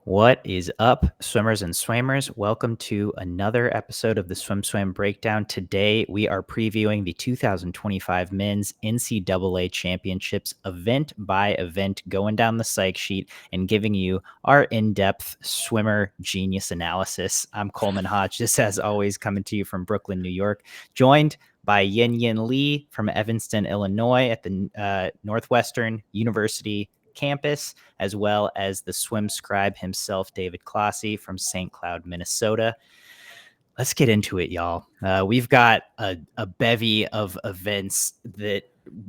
What is up, swimmers and swammers? Welcome to another episode of the SwimSwam Breakdown. Today, we are previewing the 2025 Men's NCAA Championships event by event, going down the psych sheet and giving you our in-depth swimmer genius analysis. I'm Coleman Hodges, as always, coming to you from Brooklyn, New York, joined by Yin Lee from Evanston, Illinois at the Northwestern University campus, as well as the swim scribe himself, David Clossy from St. Cloud, Minnesota. Let's get into it, y'all. We've got a bevy of events that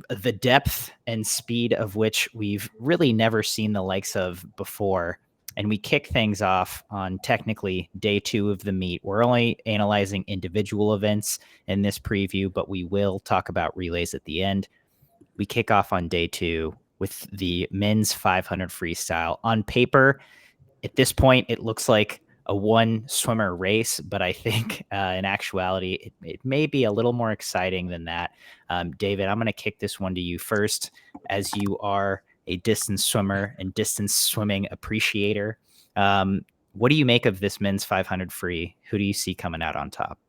the depth and speed of which we've really never seen the likes of before. And we kick things off on technically day 2 of the meet. We're only analyzing individual events in this preview, but we will talk about relays at the end. We kick off on day 2 with the men's 500 freestyle. On paper, at this point, it looks like a one swimmer race, but I think in actuality, it may be a little more exciting than that. David, I'm going to kick this one to you first, as you are a distance swimmer and distance swimming appreciator. What do you make of this men's 500 free? Who do you see coming out on top?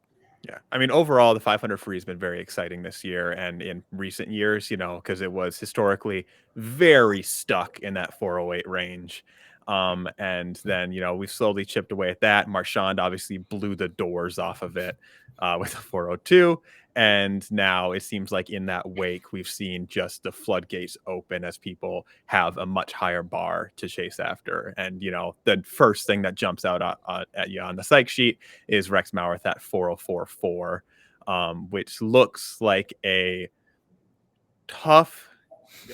Yeah. I mean, overall, the 500 free has been very exciting this year and in recent years, because it was historically very stuck in that 408 range. And then, we've slowly chipped away at that. Marchand obviously blew the doors off of it with a 402. And now it seems like in that wake, we've seen just the floodgates open as people have a much higher bar to chase after. And, the first thing that jumps out at you on the psych sheet is Rex Maurer at 404.4, which looks like a tough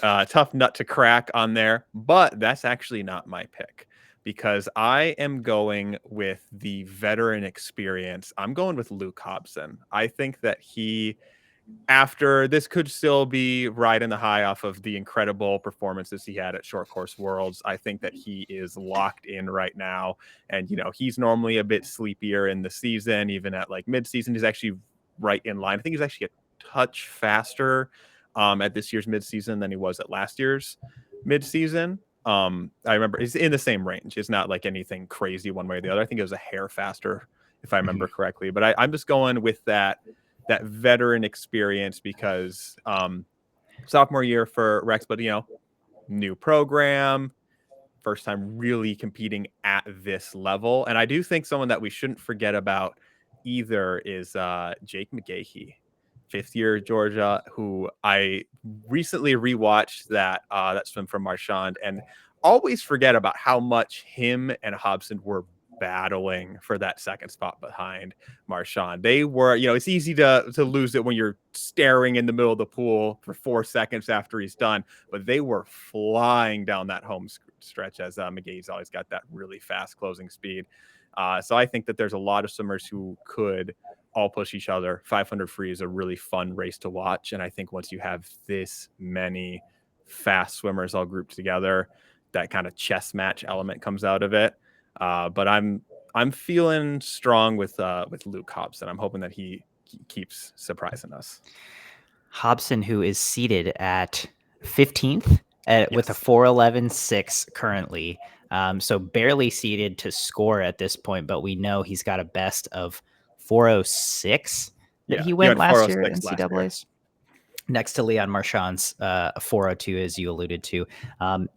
nut to crack on there. But that's actually not my pick, because I am going with the veteran experience. I'm going with Luke Hobson. I think that after this could still be riding the high off of the incredible performances he had at Short Course Worlds. I think that he is locked in right now. And, he's normally a bit sleepier in the season, even at like mid-season. He's actually right in line. I think he's actually a touch faster at this year's mid-season than he was at last year's mid-season. I remember it's in the same range. It's not like anything crazy one way or the other. I think it was a hair faster, if I remember correctly. But I'm just going with that veteran experience because sophomore year for Rex, but new program, first time really competing at this level. And I do think someone that we shouldn't forget about either is Jake McGahee, 5th year Georgia, who I recently rewatched that swim from Marchand, and always forget about how much him and Hobson were battling for that second spot behind Marchand. They were, it's easy to lose it when you're staring in the middle of the pool for 4 seconds after he's done, but they were flying down that home stretch as McGahee's always got that really fast closing speed. So I think that there's a lot of swimmers who could all push each other. 500 free is a really fun race to watch. And I think once you have this many fast swimmers all grouped together, that kind of chess match element comes out of it. But I'm feeling strong with Luke Hobson. I'm hoping that he keeps surprising us. Hobson, who is seated at 15th with a 411.6 currently. So barely seated to score at this point, but we know he's got a best of 406 that he went last year at NCAAs. Next to Leon Marchand's 402, as you alluded to.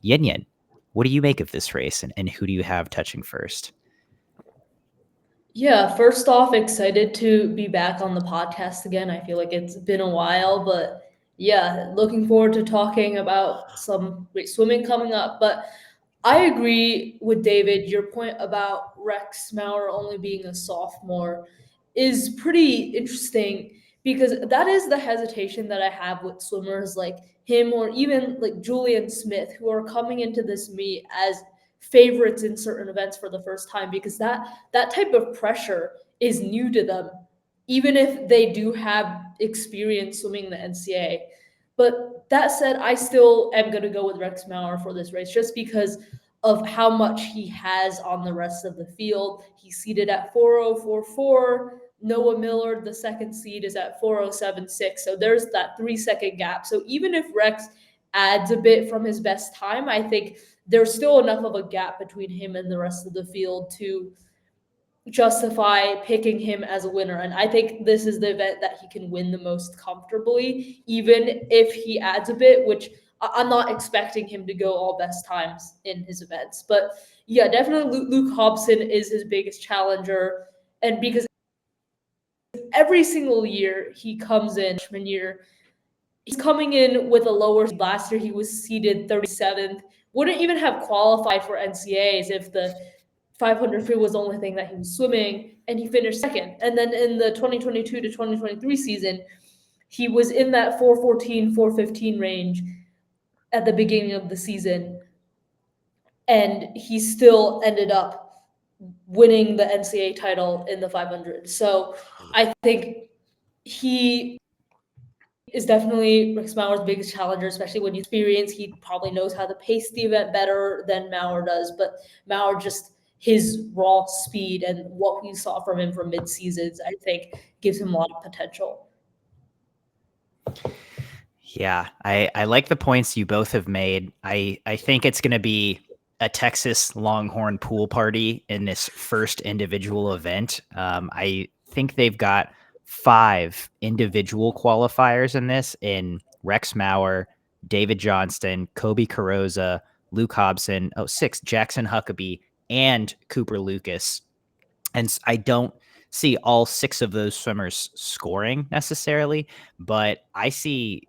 Yin, what do you make of this race, and who do you have touching first? Yeah, first off, excited to be back on the podcast again. I feel like it's been a while, but yeah, looking forward to talking about some great swimming coming up. But I agree with David. Your point about Rex Maurer only being a sophomore is pretty interesting, because that is the hesitation that I have with swimmers like him, or even like Julian Smith, who are coming into this meet as favorites in certain events for the first time, because that type of pressure is new to them, even if they do have experience swimming in the NCAA. But that said, I still am going to go with Rex Maurer for this race, just because of how much he has on the rest of the field. He's seated at 404.4. Noah Miller, the second seed, is at 407.6. So there's that 3-second gap. So even if Rex adds a bit from his best time, I think there's still enough of a gap between him and the rest of the field to justify picking him as a winner. And I think this is the event that he can win the most comfortably, even if he adds a bit, which I'm not expecting him to go all best times in his events. But yeah, definitely Luke Hobson is his biggest challenger. And because every single year he comes in, freshman year, he's coming in with a lower seed. Last year he was seeded 37th, wouldn't even have qualified for NCAAs if the 500 free was the only thing that he was swimming, and he finished second. And then in the 2022 to 2023 season, he was in that 414, 415 range at the beginning of the season, and he still ended up winning the NCAA title in the 500. So I think he is definitely Rex Mauer's biggest challenger, especially when you experience. He probably knows how to pace the event better than Mauer does, but Mauer just his raw speed and what we saw from him from mid-seasons, I think, gives him a lot of potential. Yeah, I like the points you both have made. I think it's going to be a Texas Longhorn pool party in this first individual event. I think they've got 5 individual qualifiers in this in Rex Mauer, David Johnston, Kobe Carrozza, Luke Hobson, 6, Jackson Huckabee, and Cooper Lucas. And I don't see all 6 of those swimmers scoring necessarily, but I see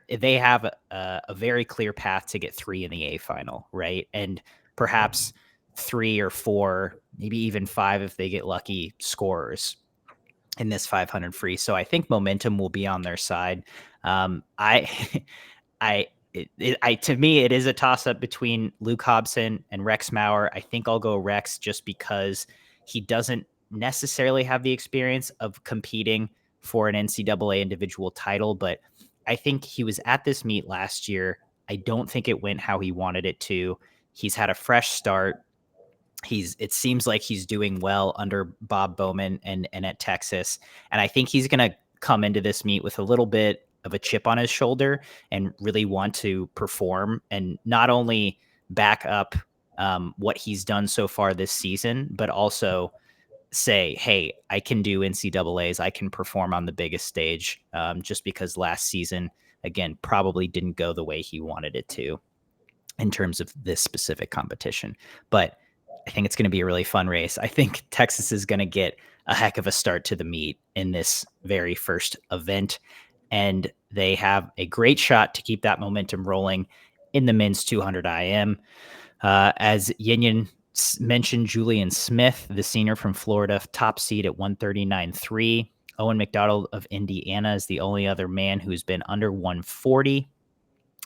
they have a very clear path to get 3 in the A final, right? And perhaps 3 or 4, maybe even 5 if they get lucky scorers in this 500 free. So I think momentum will be on their side. I, to me, it is a toss up between Luke Hobson and Rex Mauer. I think I'll go Rex just because he doesn't necessarily have the experience of competing for an NCAA individual title, but I think he was at this meet last year. I don't think it went how he wanted it to. He's had a fresh start. It seems like he's doing well under Bob Bowman and at Texas. And I think he's going to come into this meet with a little bit of a chip on his shoulder and really want to perform and not only back up what he's done so far this season, but also say, hey, I can do NCAAs. I can perform on the biggest stage, just because last season, again, probably didn't go the way he wanted it to in terms of this specific competition. But I think it's going to be a really fun race. I think Texas is going to get a heck of a start to the meet in this very first event, and they have a great shot to keep that momentum rolling in the men's 200 IM. As Yin mentioned, Julian Smith, the senior from Florida, top seed at 139.3. Owen McDonald of Indiana is the only other man who's been under 140.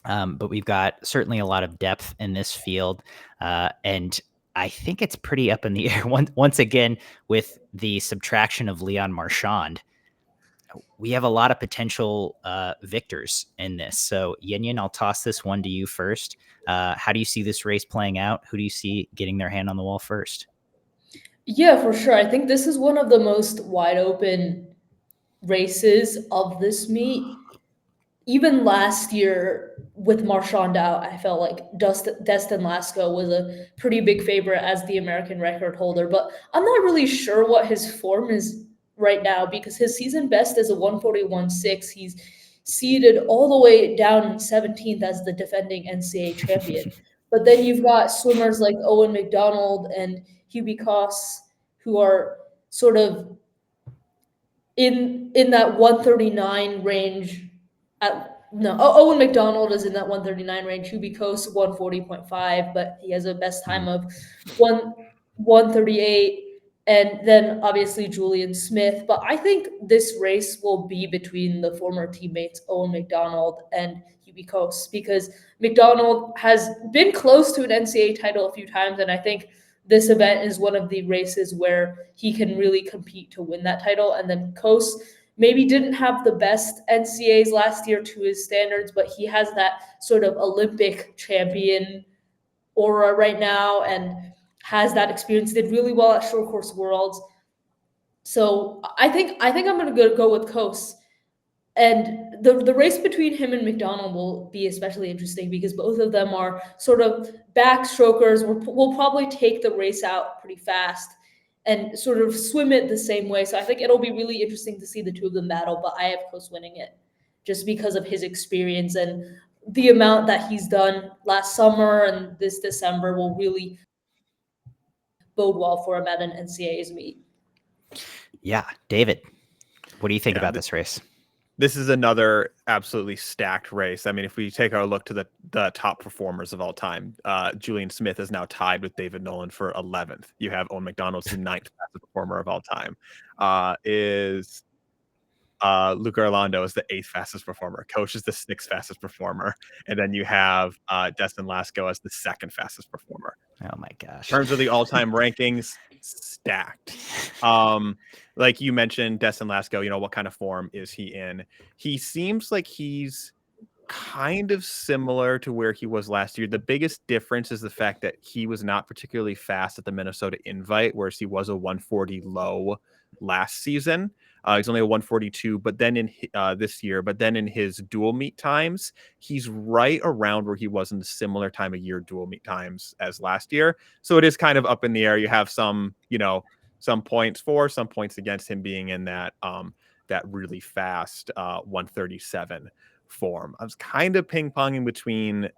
But we've got certainly a lot of depth in this field. And I think it's pretty up in the air. Once again, with the subtraction of Leon Marchand, we have a lot of potential victors in this. So, Yin, I'll toss this one to you first. How do you see this race playing out? Who do you see getting their hand on the wall first? Yeah, for sure. I think this is one of the most wide open races of this meet. Even last year with Marchand out, I felt like Destin Lasco was a pretty big favorite as the American record holder, but I'm not really sure what his form is right now because his season best is a 141.6. He's seeded all the way down 17th as the defending NCAA champion. But then you've got swimmers like Owen McDonald and Hubie Koss who are sort of in that 139 range. Owen McDonald is in that 139 range. Hubie Koss 140.5, but he has a best time of 138. And then obviously Julian Smith. But I think this race will be between the former teammates Owen McDonald and Hubie Koss because McDonald has been close to an NCAA title a few times, and I think this event is one of the races where he can really compete to win that title. And then Koss maybe didn't have the best NCAAs last year to his standards, but he has that sort of Olympic champion aura right now and has that experience. Did really well at Short Course Worlds. So I think I'm going to go with Koss. And the race between him and McDonald will be especially interesting because both of them are sort of backstrokers. Will probably take the race out pretty fast and sort of swim it the same way. So I think it'll be really interesting to see the two of them battle. But I have Coase winning it just because of his experience and the amount that he's done last summer and this December will really bode well for him at an NCAA's meet. Yeah, David, what do you think about this race? This is another absolutely stacked race. I mean, if we take our look to the top performers of all time, Julian Smith is now tied with David Nolan for 11th. You have Owen McDonald's the 9th fastest performer of all time. Luke Orlando is the 8th fastest performer. Coach is the 6th fastest performer. And then you have Destin Lasco as the 2nd fastest performer. Oh my gosh. In terms of the all-time rankings, stacked. Like you mentioned, Destin Lasco, what kind of form is he in? He seems like he's kind of similar to where he was last year. The biggest difference is the fact that he was not particularly fast at the Minnesota Invite, whereas he was a 140 low last season. He's only a 142, but then in this year, but then in his dual meet times, he's right around where he was in the similar time of year dual meet times as last year. So it is kind of up in the air. You have some points for, some points against him being in that really fast 137 form. I was kind of ping-ponging between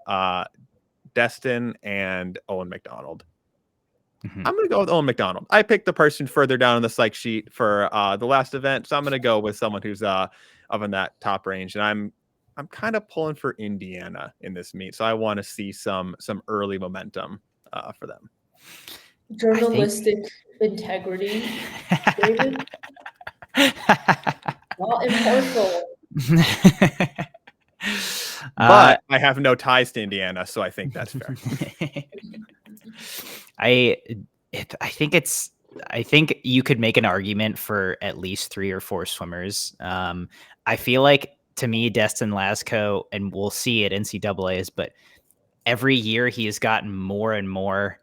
Destin and Owen McDonald. I'm going to go with Owen McDonald. I picked the person further down on the psych sheet for the last event, so I'm going to go with someone who's up in that top range. And I'm kind of pulling for Indiana in this meet, so I want to see some early momentum for them. Journalistic integrity, David. Not impartial. But I have no ties to Indiana, so I think that's fair. I think you could make an argument for at least 3 or 4 swimmers. I feel like, to me, Destin Lasco, and we'll see at NCAAs, but every year he has gotten more and more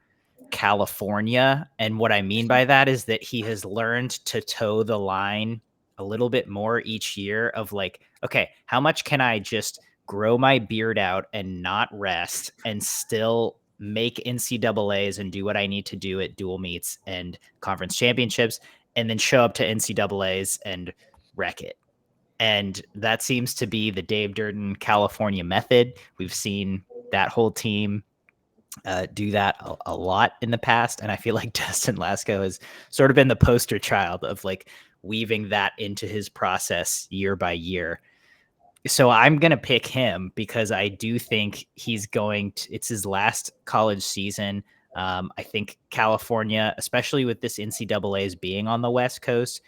California. And what I mean by that is that he has learned to toe the line a little bit more each year of like, okay, how much can I just grow my beard out and not rest and still make NCAAs and do what I need to do at dual meets and conference championships, and then show up to NCAAs and wreck it. And that seems to be the Dave Durden California method. We've seen that whole team do that a lot in the past. And I feel like Destin Lasco has sort of been the poster child of like weaving that into his process year by year. So I'm going to pick him because I do think it's his last college season. I think California, especially with this NCAAs being on the West Coast,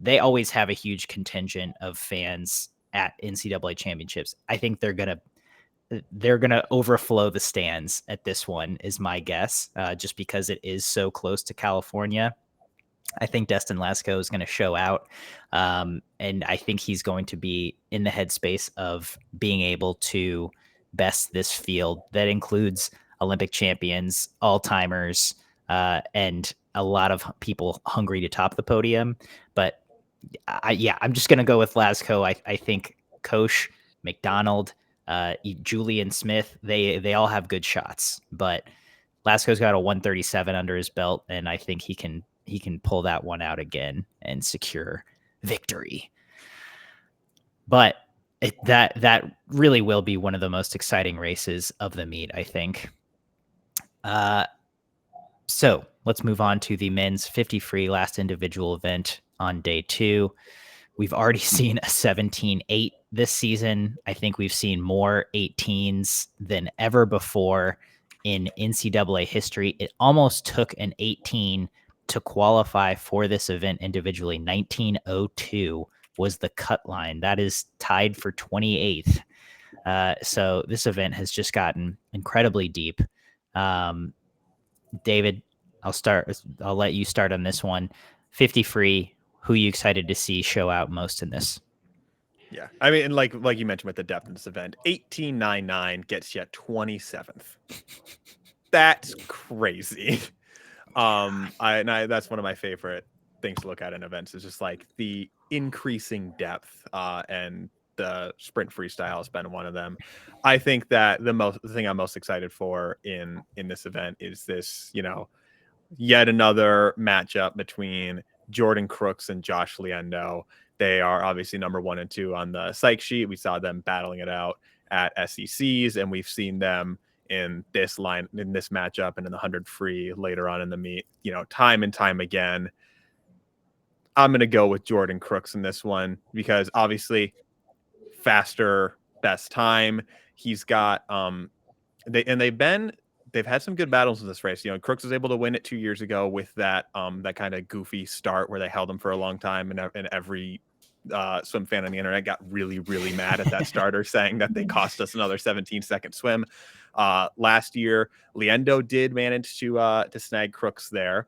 they always have a huge contingent of fans at NCAA championships. I think they're going to overflow the stands at this one is my guess, just because it is so close to California. I think Destin Lasco is going to show out. And I think he's going to be in the headspace of being able to best this field that includes Olympic champions, all-timers, and a lot of people hungry to top the podium. But I'm just going to go with Lasco. I think Koch, McDonald, Julian Smith, they all have good shots, but Lasco's got a 137 under his belt, and I think he can pull that one out again and secure victory. But that really will be one of the most exciting races of the meet, I think. So let's move on to the men's 50 free last individual event on day 2. We've already seen a 17-8 this season. I think we've seen more 18s than ever before in NCAA history. It almost took an 18 to qualify for this event individually. 1902 was the cut line. That is tied for 28th. So this event has just gotten incredibly deep. David, I'll let you start on this one. 50 free. Who are you excited to see show out most in this? Yeah, I mean, like you mentioned with the depth in this event, 18.99 gets you 27th. That's crazy. That's one of my favorite things to look at in events is just like the increasing depth and the sprint freestyle has been one of them. I think that the thing I'm most excited for in this event is this, yet another matchup between Jordan Crooks and Josh Liendo. They are obviously number 1 and 2 on the psych sheet. We saw them battling it out at SECs, and we've seen them in this matchup and in the 100 free later on in the meet, time and time again. I'm going to go with Jordan Crooks in this one because obviously faster, best time. He's got they've had some good battles in this race. Crooks was able to win it 2 years ago with that kind of goofy start where they held him for a long time, and every swim fan on the internet got really, really mad at that starter, saying that they cost us another 17-second swim. Last year, Liendo did manage to snag Crooks there,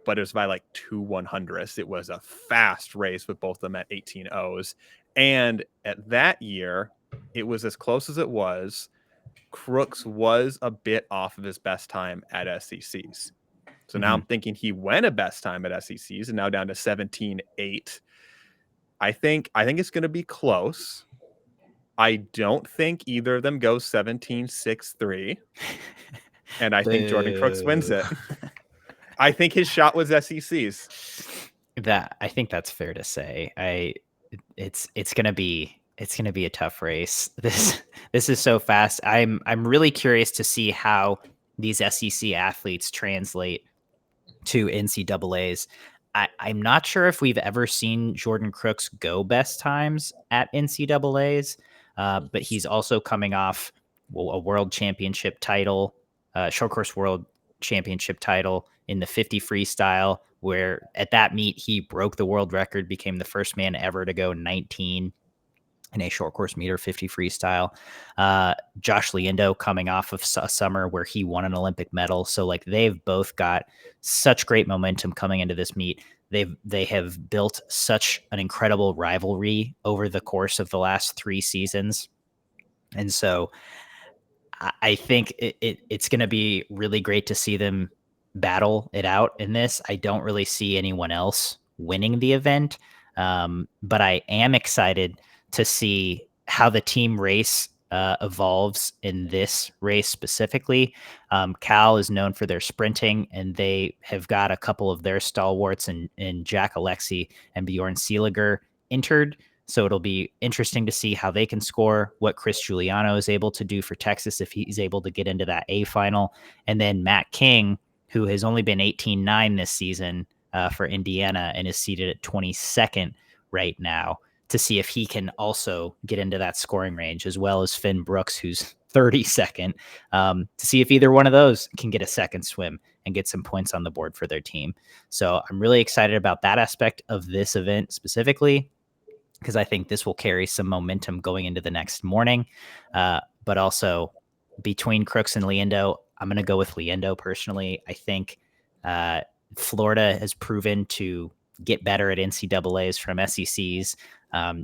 but it was by like 2/100ths. It was a fast race with both of them at 18.0s. And at that year, it was as close as it was. Crooks was a bit off of his best time at SECs. So now I'm thinking he went a best time at SECs and now down to 17.8. I think it's going to be close. I don't think either of them goes 17.63. And I think Jordan Crooks wins it. I think his shot was SECs. I think that's fair to say. It's gonna be a tough race. This is so fast. I'm really curious to see how these SEC athletes translate to NCAAs. I'm not sure if we've ever seen Jordan Crooks go best times at NCAAs, but he's also coming off a world championship title, short course world championship title in the 50 freestyle, where at that meet he broke the world record, became the first man ever to go 19 in a short course meter 50 freestyle. Josh Liendo coming off of a summer where he won an Olympic medal. So like they've both got such great momentum coming into this meet. They have built such an incredible rivalry over the course of the last 3 seasons. And so I think it's going to be really great to see them battle it out in this. I don't really see anyone else winning the event, but I am excited to see how the team race evolves in this race specifically. Cal is known for their sprinting, and they have got a couple of their stalwarts in Jack Alexi and Bjorn Seeliger entered. So it'll be interesting to see how they can score, what Chris Giuliano is able to do for Texas if he's able to get into that A final. And then Matt King, who has only been 18-9 this season for Indiana and is seated at 22nd right now, to see if he can also get into that scoring range, as well as Finn Brooks, who's 32nd, to see if either one of those can get a second swim and get some points on the board for their team. So I'm really excited about that aspect of this event specifically, because I think this will carry some momentum going into the next morning. But also between Crooks and Liendo, I'm going to go with Liendo personally. I think Florida has proven to get better at NCAAs from SECs.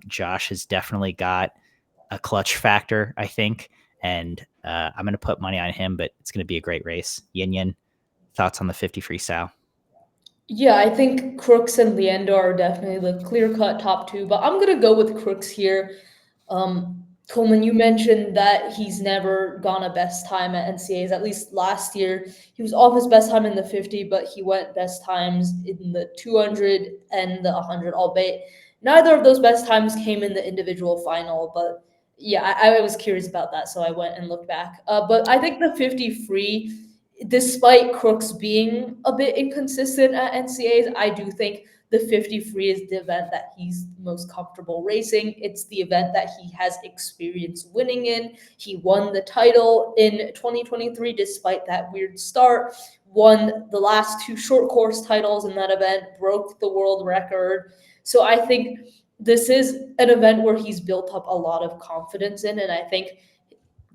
Josh has definitely got a clutch factor, I think, and I'm going to put money on him, but it's going to be a great race. Yin Yin, thoughts on the 50 freestyle? Yeah, I think Crooks and Leander are definitely the clear-cut top 2, but I'm gonna go with Crooks here. Coleman, you mentioned that he's never gone a best time at NCAAs. At least last year, he was off his best time in the 50, but he went best times in the 200 and the 100, albeit neither of those best times came in the individual final. But yeah, I was curious about that, so I went and looked back. But I think the 50 free, despite Crooks being a bit inconsistent at NCAAs, I do think the 50 free is the event that he's most comfortable racing. It's the event that he has experience winning in. He won the title in 2023 despite that weird start, won the last 2 short course titles in that event, broke the world record. So I think this is an event where he's built up a lot of confidence in, and I think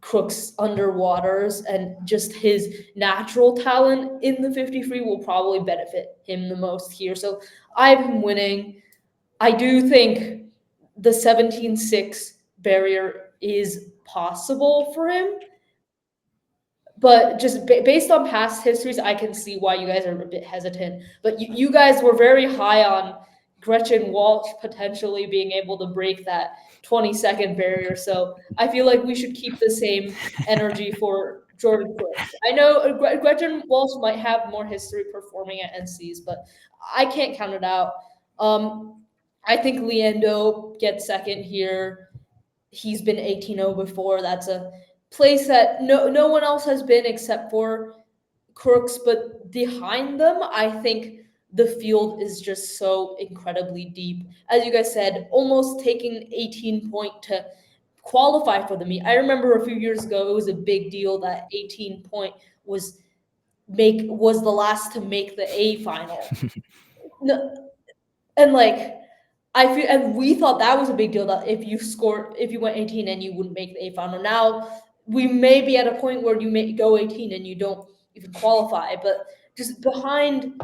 Crooks underwaters and just his natural talent in the 50 free will probably benefit him the most here. So I have him winning. I do think the 17.6 barrier is possible for him, but just based on past histories, I can see why you guys are a bit hesitant. But you guys were very high on Gretchen Walsh potentially being able to break that 20-second barrier. So I feel like we should keep the same energy for Jordan Brooks. I know Gretchen Walsh might have more history performing at NCs, but I can't count it out. I think Leandro gets second here. He's been 18-0 before. That's a place that no one else has been except for Crooks, but behind them, I think the field is just so incredibly deep. As you guys said, almost taking 18 point to qualify for the meet. I remember a few years ago, it was a big deal that 18 point was the last to make the A final. No, and like I feel, and we thought that was a big deal that if you went 18 and you wouldn't make the A final. Now we may be at a point where you may go 18 and you don't even qualify, but just behind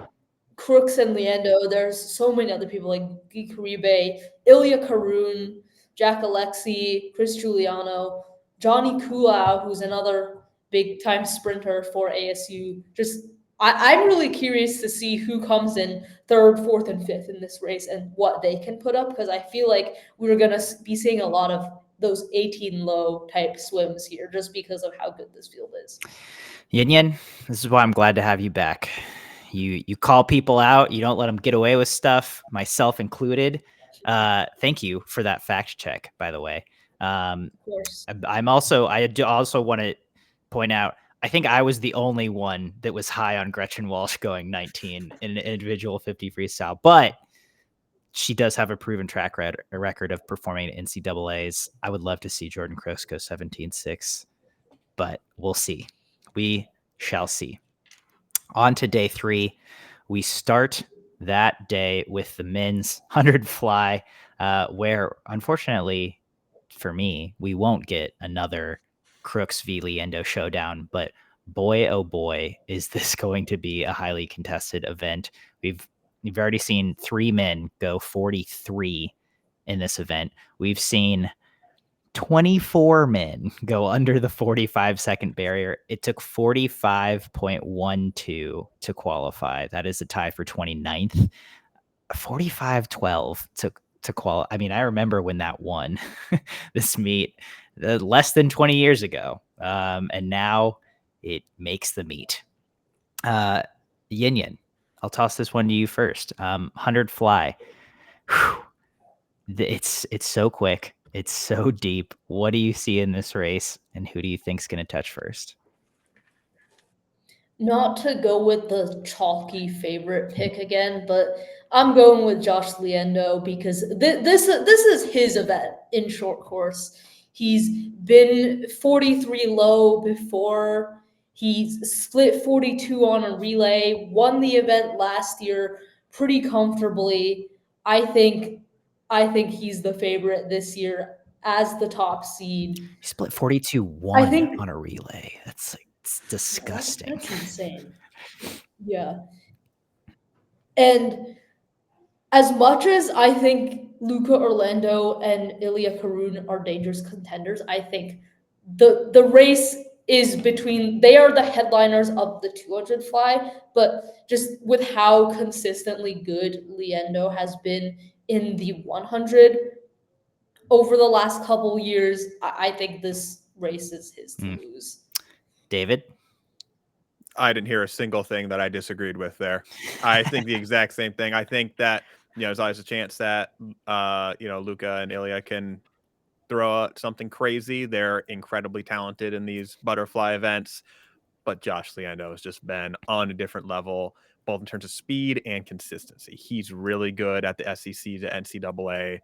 Crooks and Leando, there's so many other people like Guy Caribe, Ilya Karun, Jack Alexi, Chris Giuliano, Johnny Kulau, who's another big time sprinter for ASU. I'm really curious to see who comes in third, fourth, and fifth in this race and what they can put up, because I feel like we're going to be seeing a lot of those 18 low type swims here just because of how good this field is. Yin Yin, this is why I'm glad to have you back. You call people out. You don't let them get away with stuff, myself included. Thank you for that fact check, by the way. Of course. I do also want to point out, I think I was the only one that was high on Gretchen Walsh going 19 in an individual 50 freestyle, but she does have a proven track record of performing at NCAAs. I would love to see Jordan Crooks go 17.6, but we'll see. We shall see. On to day 3. We start that day with the men's 100 fly, where unfortunately for me, we won't get another Crooks v. Leando showdown, but boy, oh boy, is this going to be a highly contested event. We've already seen 3 men go 43 in this event. We've seen 24 men go under the 45-second barrier. It took 45.12 to qualify. That is a tie for 29th. 45.12 to qualify. I mean, I remember when that won this meet less than 20 years ago. And now it makes the meet. Yin Yin, I'll toss this one to you first. 100 fly. Whew. It's so quick. It's so deep. What do you see in this race, and who do you think's going to touch first? Not to go with the chalky favorite pick again, but I'm going with Josh Leando because this is his event in short course. He's been 43 low before. He's split 42 on a relay, won the event last year pretty comfortably. I think he's the favorite this year as the top seed. He split 42-1 on a relay. That's like, it's disgusting. That's insane. Yeah. And as much as I think Luca Orlando and Ilya Karun are dangerous contenders, I think the race is between, they are the headliners of the 200 fly, but just with how consistently good Leando has been in the 100 over the last couple years, I think this race is his to lose. David? I didn't hear a single thing that I disagreed with there. I think the exact same thing. I think that, there's always a chance that, Luca and Ilya can throw out something crazy. They're incredibly talented in these butterfly events, but Josh Leando has just been on a different level, both in terms of speed and consistency. He's really good at the SEC to NCAA,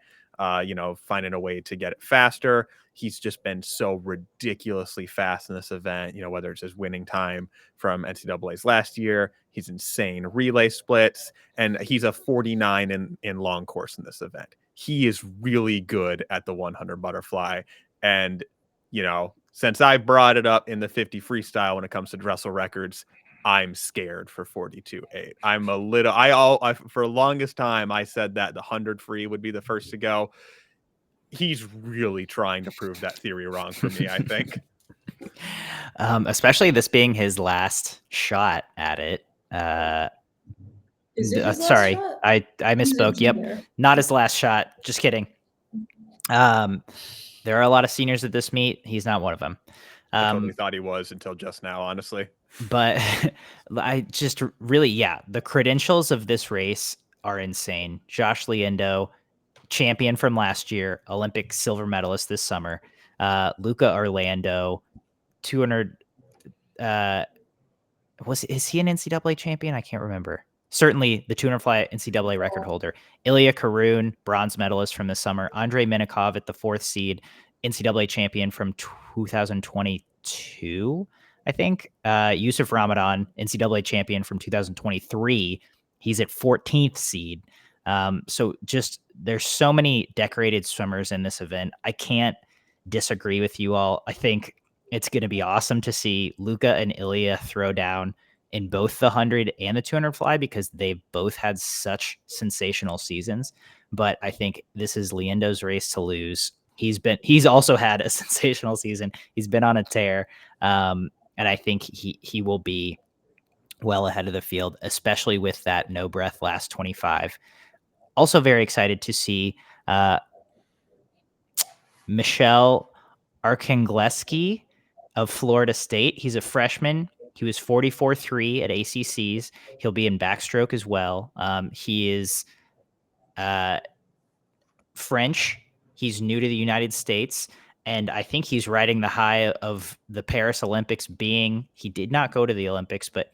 finding a way to get it faster. He's just been so ridiculously fast in this event, whether it's his winning time from NCAA's last year, he's insane relay splits, and he's a 49 in long course in this event. He is really good at the 100 butterfly. And, since I brought it up in the 50 freestyle when it comes to Dressel records, I'm scared for 42.8. I'm a little, for the longest time, I said that the 100 free would be the first to go. He's really trying to prove that theory wrong for me, I think. Especially this being his last shot at it. Is it his last Sorry, shot? I He's a misspoke. Yep, junior. not his last shot. Just kidding. There are a lot of seniors at this meet. He's not one of them. I totally thought he was until just now, honestly. But I just really, the credentials of this race are insane. Josh Liendo, champion from last year, Olympic silver medalist this summer. Luca Orlando, 200. Is he an NCAA champion? I can't remember. Certainly the 200 fly NCAA record holder. Ilya Karun, bronze medalist from this summer. Andrei Minikov at the 4th seed, NCAA champion from 2022, I think. Yusuf Ramadan, NCAA champion from 2023. He's at 14th seed. So just there's so many decorated swimmers in this event. I can't disagree with you all. I think it's going to be awesome to see Luca and Ilya throw down in both the 100 and the 200 fly because they've both had such sensational seasons. But I think this is Liendo's race to lose. He's also had a sensational season. He's been on a tear. And I think he will be well ahead of the field, especially with that no breath last 25. Also very excited to see Michelle Arkangleski of Florida State. He's a freshman. He was 44.3 at ACCs. He'll be in backstroke as well. He is French. He's new to the United States. And I think he's riding the high of the Paris Olympics he did not go to the Olympics, but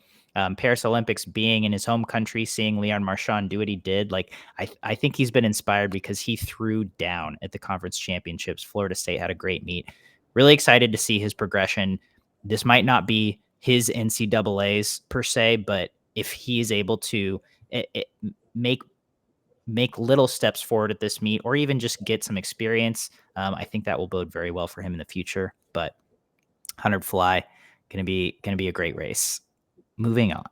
Paris Olympics being in his home country, seeing Leon Marchand do what he did. Like, I think he's been inspired because he threw down at the conference championships. Florida State had a great meet. Really excited to see his progression. This might not be his NCAAs per se, but if he is able to make little steps forward at this meet or even just get some experience, I think that will bode very well for him in the future. But 100 fly, gonna be a great race. Moving on.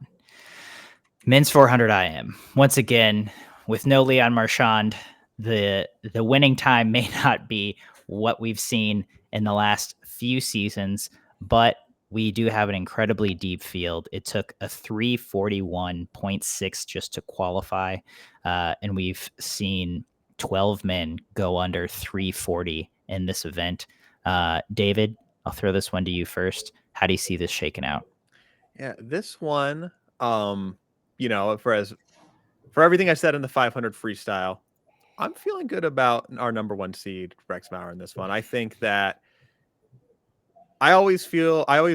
Men's 400 IM. Once again, with no Leon Marchand, the winning time may not be what we've seen in the last few seasons, but we do have an incredibly deep field. It took a 341.6 just to qualify, and we've seen 12 men go under 340 in this event. David, I'll throw this one to you first. How do you see this shaking out? Yeah, this one, for everything I said in the 500 freestyle, I'm feeling good about our number 1 seed, Rex Maurer, in this one. I think that I always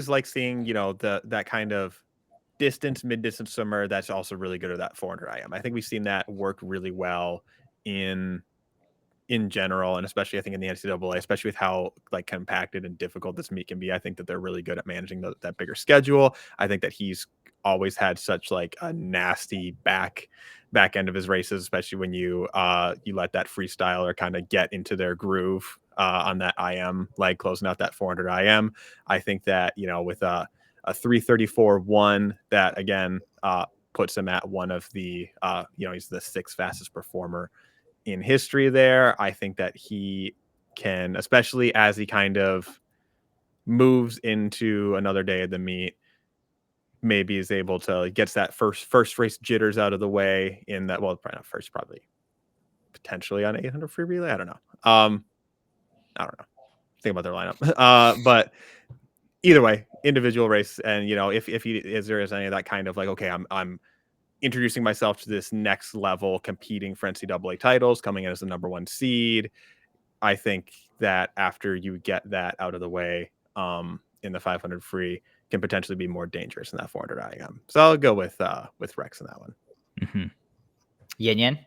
like seeing, that kind of mid-distance swimmer that's also really good at that 400 IM. I think we've seen that work really well in general, and especially I think in the NCAA, especially with how like compacted and difficult this meet can be. I think that they're really good at managing that bigger schedule. I think that he's always had such like a nasty back end of his races, especially when you let that freestyler kind of get into their groove on that IM, like closing out that 400 IM. I think that, with a 334.1, that again puts him at one of the he's the 6th fastest performer in history there. I think that he can, especially as he kind of moves into another day of the meet, maybe is able to gets that first race jitters out of the way in that. Well, probably not first, probably potentially on 800 free relay. I don't know. I don't know. Think about their lineup. But either way, individual race, and if he is, there is any of that kind of like, okay, I'm introducing myself to this next level, competing for NCAA titles, coming in as the number 1 seed. I think that after you get that out of the way, in the 500 free, can potentially be more dangerous in that 400 IM. So I'll go with Rex in that one. Mm-hmm. Yin Yin,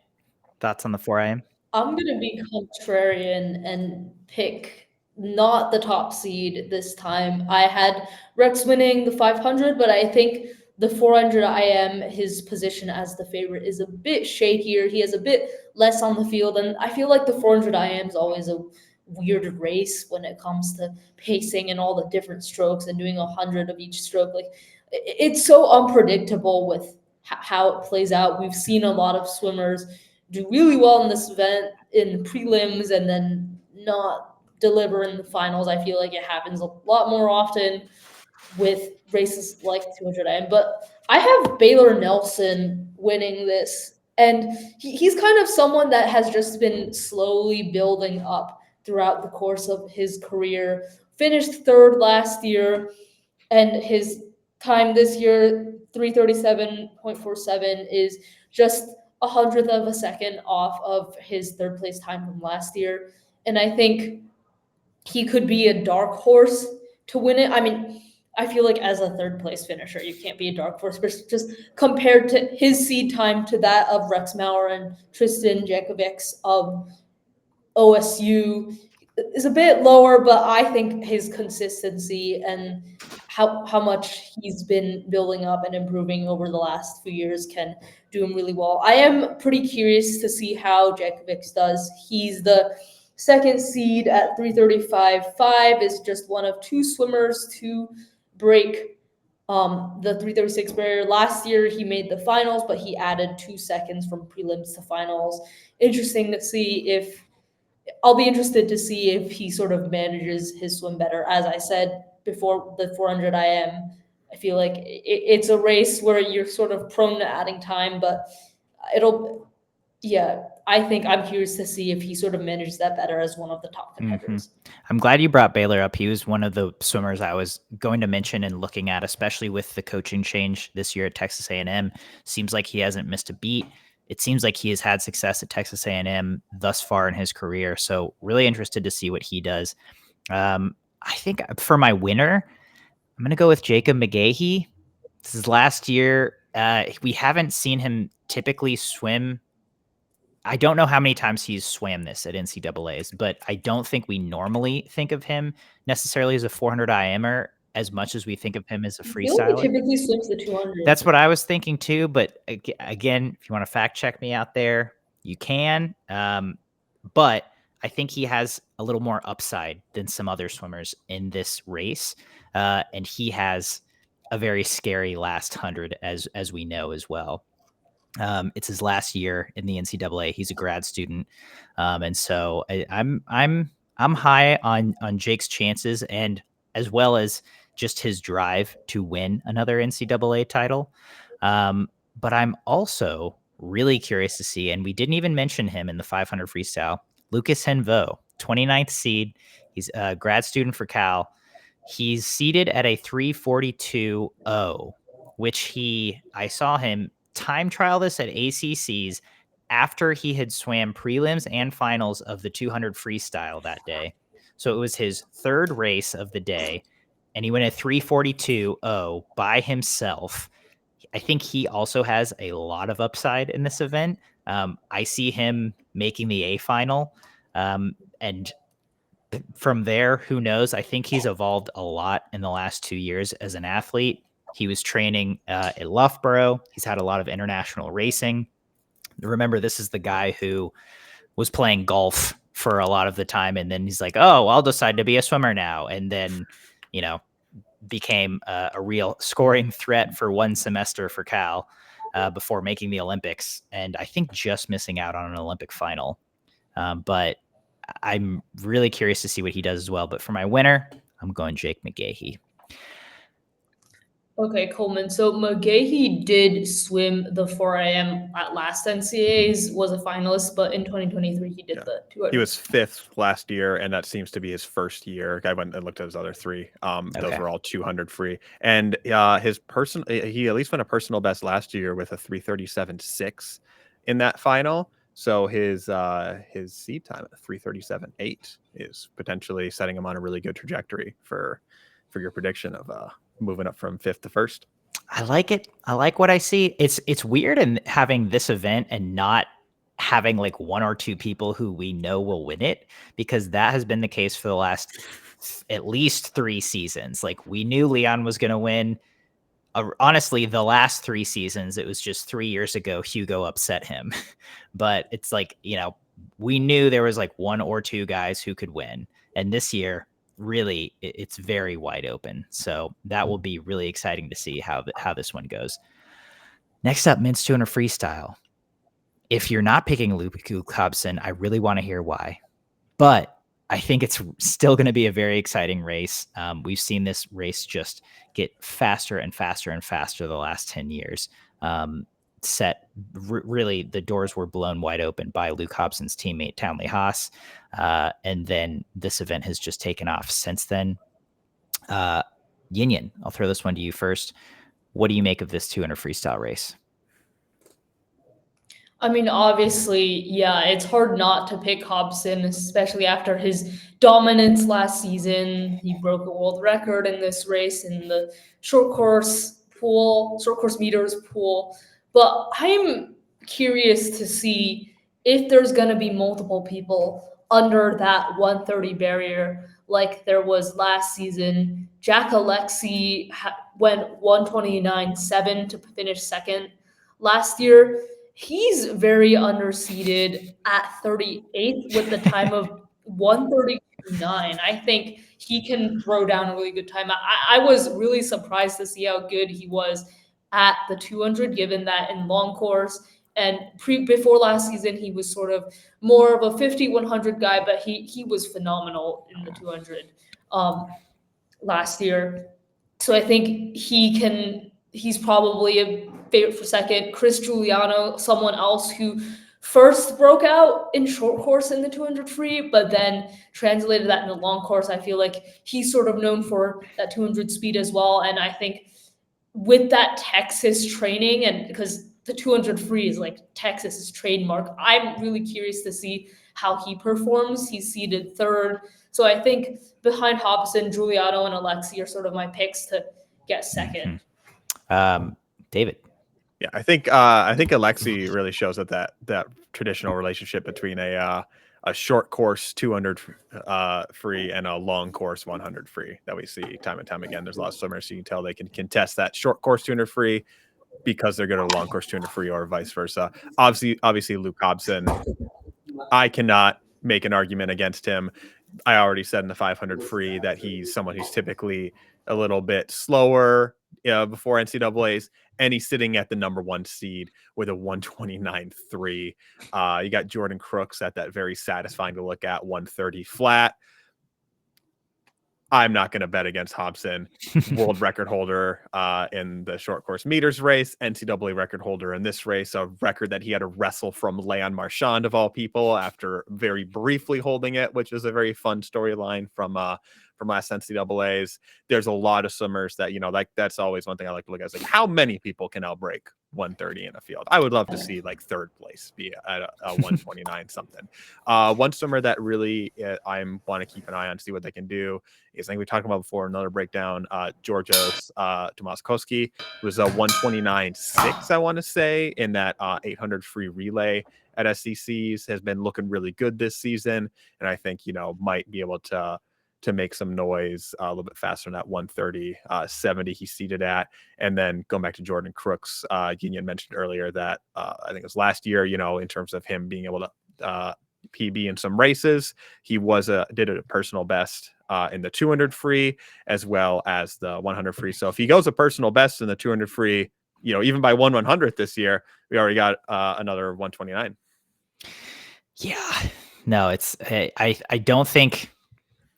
thoughts on the 4 IM? I'm gonna be contrarian and pick not the top seed this time. I had Rex winning the 500, but I think the 400 IM, his position as the favorite is a bit shakier. He has a bit less on the field, and I feel like the 400 IM is always a weird race when it comes to pacing and all the different strokes and doing 100 of each stroke. Like, it's so unpredictable with how it plays out. We've seen a lot of swimmers do really well in this event in prelims and then not deliver in the finals. I feel like it happens a lot more often. with races like 200 IM. But I have Baylor Nelson winning this. And he's kind of someone that has just been slowly building up throughout the course of his career. Finished third last year, and his time this year, 337.47, is just a hundredth of a second off of his third place time from last year. And I think he could be a dark horse to win it. I mean, I feel like as a third place finisher, you can't be a dark horse, but just compared to his seed time to that of Rex Maurer and Tristan Jankovics of OSU is a bit lower, but I think his consistency and how much he's been building up and improving over the last few years can do him really well. I am pretty curious to see how Jankovics does. He's the second seed at 335.5, is just one of two swimmers to break the 336 barrier. Last year he made the finals, but he added 2 seconds from prelims to finals. Interesting to see if I'll be interested to see if he sort of manages his swim better. As I said before, the 400 IM, I feel like it's a race where you're sort of prone to adding time, but I think I'm curious to see if he sort of manages that better as one of the top contenders. I'm glad you brought Baylor up. He was one of the swimmers I was going to mention and looking at, especially with the coaching change this year at Texas A&M. Seems like he hasn't missed a beat. It seems like he has had success at Texas A&M thus far in his career. So really interested to see what he does. I think for my winner, I'm going to go with Jacob McGahee. This is last year. We haven't seen him typically swim. I don't know how many times he's swam this at NCAAs, but I don't think we normally think of him necessarily as a 400 IMer as much as we think of him as a freestyler. He typically swims the 200. That's what I was thinking too. But again, if you want to fact check me out there, you can. But I think he has a little more upside than some other swimmers in this race. And he has a very scary last 100, as we know as well. It's his last year in the NCAA. He's a grad student, and so I'm high on Jake's chances, and as well as just his drive to win another NCAA title. But I'm also really curious to see, and we didn't even mention him in the 500 freestyle, Lucas Henvo, 29th seed. He's a grad student for Cal. He's seeded at a 342.0, which I saw him time trial this at ACCs after he had swam prelims and finals of the 200 freestyle that day. So it was his third race of the day, and he went a 342.0 by himself. I think he also has a lot of upside in this event. I see him making the A final, and from there, who knows? I think he's evolved a lot in the last 2 years as an athlete. He was training at Loughborough. He's had a lot of international racing. Remember, this is the guy who was playing golf for a lot of the time, and then he's like, "Oh, I'll decide to be a swimmer now," and then, became a real scoring threat for one semester for Cal before making the Olympics, and I think just missing out on an Olympic final. But I'm really curious to see what he does as well. But for my winner, I'm going Jake McGahee. Okay, Coleman. So McGahee did swim the 4 IM at last NCAAs, was a finalist, but in 2023 he did the 200. He was 5th last year, and that seems to be his first year. I went and looked at his other 3. Those were all 200 free. And he at least went a personal best last year with a 337.6 in that final. So his seed time at 337.8 is potentially setting him on a really good trajectory for your prediction of moving up from 5th to 1st. I like it. I like what I see. It's weird in having this event and not having like 1 or 2 people who we know will win it, because that has been the case for the last at least 3 seasons. Like, we knew Leon was going to win. Honestly, the last 3 seasons, it was just 3 years ago, Hugo upset him. But it's like, we knew there was like 1 or 2 guys who could win. And this year, really, it's very wide open. So that will be really exciting to see how this one goes. Next up, men's 200 freestyle. If you're not picking Luke Hobson, I really want to hear why. But I think it's still going to be a very exciting race. We've seen this race just get faster and faster and faster the last 10 years. Really, the doors were blown wide open by Luke Hobson's teammate, Townley Haas. And then this event has just taken off since then. Yin, I'll throw this one to you first. What do you make of this 200 freestyle race? I mean, obviously, yeah, it's hard not to pick Hobson, especially after his dominance last season. He broke a world record in this race in the short course meters pool. But I'm curious to see if there's going to be multiple people under that 130 barrier like there was last season. Jack Alexi went 129.7 to finish second last year. He's very underseeded at 38th with the time of 139. I think he can throw down a really good time. I was really surprised to see how good he was at the 200, given that in long course and before last season he was sort of more of a 50-100 guy, but he was phenomenal in the 200 last year. So I think he's probably a favorite for second. Chris Giuliano, someone else who first broke out in short course in the 200 free, but then translated that into long course. I feel like he's sort of known for that 200 speed as well. And I think with that Texas training, and because the 200 free is like Texas's trademark, I'm really curious to see how he performs. He's seeded third. So I think behind Hobson, Giuliano, and Alexi are sort of my picks to get second. David. Yeah, I think Alexi really shows that traditional relationship between a short course 200 free and a long course 100 free that we see time and time again. There's a lot of swimmers you can tell they can contest that short course 200 free because they're good at a long course 200 free, or vice versa. Obviously Luke Hobson, I cannot make an argument against him. I already said in the 500 free that he's someone who's typically a little bit slower before NCAAs, and he's sitting at the number 1 seed with a 129.3. You got Jordan Crooks at that very satisfying to look at 130 flat. I'm not going to bet against Hobson, world record holder in the short course meters race, NCAA record holder in this race, a record that he had to wrestle from Leon Marchand of all people after very briefly holding it, which is a very fun storyline from last NCAAs. There's a lot of swimmers that, like that's always one thing I like to look at. Is like how many people can outbreak 130 in a field. I would love to see like third place be at a 129 something. One swimmer that really I want to keep an eye on to see what they can do is, I think we talked about before, another breakdown, Georgia's Tomaskowski was a 129.6, I want to say, in that 800 free relay at SECs, has been looking really good this season, and I think might be able to make some noise a little bit faster than that 130 70 he's seated at. And then going back to Jordan Crooks, Union mentioned earlier that I think it was last year, in terms of him being able to PB in some races, he did a personal best in the 200 free as well as the 100 free. So if he goes a personal best in the 200 free, even by 1/100th this year, we already got another 129. Yeah, no, it's I don't think,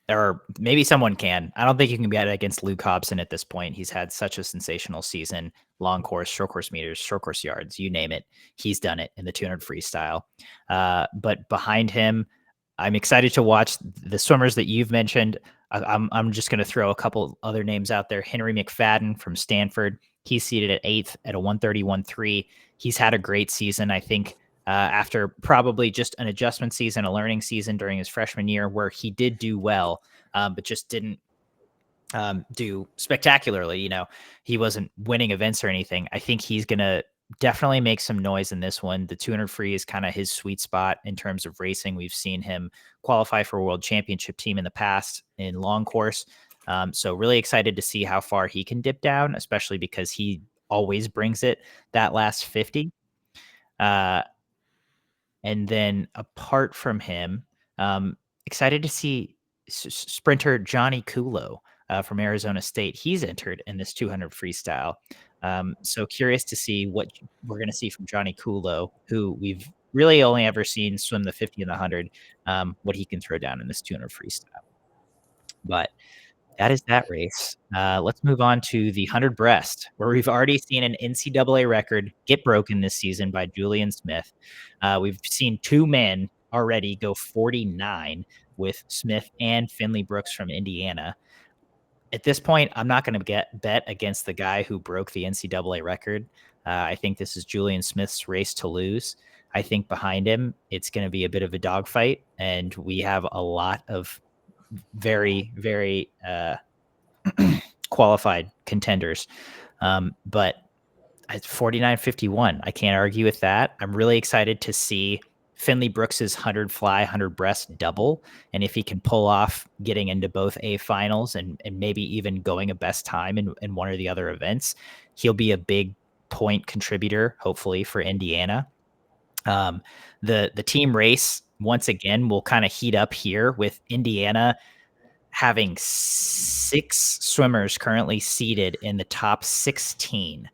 or maybe someone can. I don't think you can bet against Luke Hobson at this point. He's had such a sensational season, long course, short course meters, short course yards, you name it. He's done it in the 200 freestyle. But behind him, I'm excited to watch the swimmers that you've mentioned. I'm just going to throw a couple other names out there. Henry McFadden from Stanford. He's seated at 8th at a 131.3. He's had a great season, I think. After probably just an adjustment season, a learning season during his freshman year, where he did do well, but just didn't do spectacularly. He wasn't winning events or anything. I think he's going to definitely make some noise in this one. The 200 free is kind of his sweet spot in terms of racing. We've seen him qualify for a world championship team in the past in long course. So really excited to see how far he can dip down, especially because he always brings it that last 50. And then apart from him, excited to see sprinter Johnny Kulo from Arizona State. He's entered in this 200 freestyle. So curious to see what we're going to see from Johnny Kulo, who we've really only ever seen swim the 50 and the 100, what he can throw down in this 200 freestyle. But that is that race. Let's move on to the 100 breast, where we've already seen an NCAA record get broken this season by Julian Smith. We've seen two men already go 49 with Smith and Finley Brooks from Indiana. At this point, I'm not going to bet against the guy who broke the NCAA record. I think this is Julian Smith's race to lose. I think behind him, it's going to be a bit of a dogfight, and we have a lot of very, very qualified contenders. But at 49.51, I can't argue with that. I'm really excited to see Finley Brooks's 100 fly, 100 breast double. And if he can pull off getting into both A finals and maybe even going a best time in one or the other events, he'll be a big point contributor, hopefully, for Indiana. The team race, once again, will kind of heat up here with Indiana having 6 swimmers currently seated in the top 16.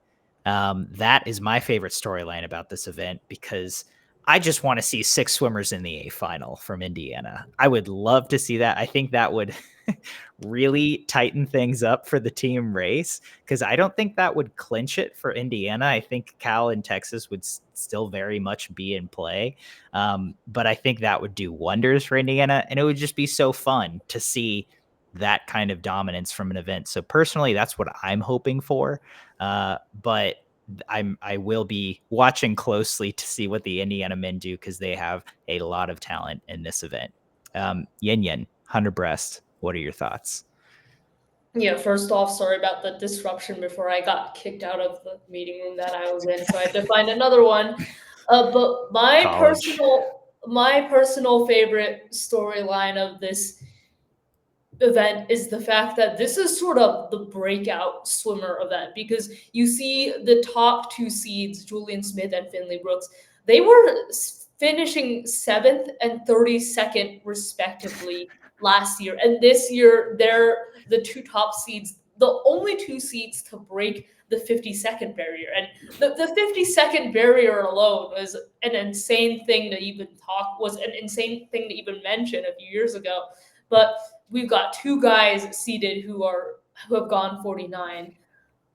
That is my favorite storyline about this event because I just want to see 6 swimmers in the A final from Indiana. I would love to see that. I think that would really tighten things up for the team race because I don't think that would clinch it for Indiana. I think Cal and Texas would still very much be in play. But I think that would do wonders for Indiana, and it would just be so fun to see that kind of dominance from an event. So personally, that's what I'm hoping for. But I will be watching closely to see what the Indiana men do because they have a lot of talent in this event. Yin Yin, 100 breast. What are your thoughts? Yeah, first off, sorry about the disruption before I got kicked out of the meeting room that I was in, so I had to find another one. But my personal favorite storyline of this event is the fact that this is sort of the breakout swimmer event because you see the top 2 seeds, Julian Smith and Finley Brooks, they were finishing 7th and 32nd respectively last year. And this year, they're the 2 top seeds, the only 2 seeds to break the 50-second barrier. And the 50-second barrier alone was an insane thing to even mention a few years ago. But we've got 2 guys seated who have gone 49.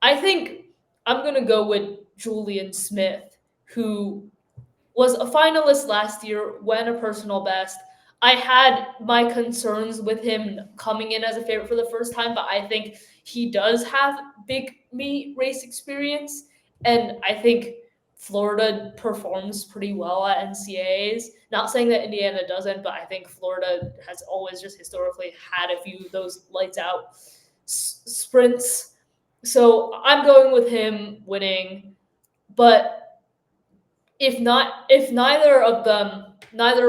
I think I'm going to go with Julian Smith, who was a finalist last year, went a personal best. I had my concerns with him coming in as a favorite for the first time, but I think he does have big meet race experience. And I think Florida performs pretty well at NCAAs. Not saying that Indiana doesn't, but I think Florida has always just historically had a few of those lights out sprints. So I'm going with him winning. But if neither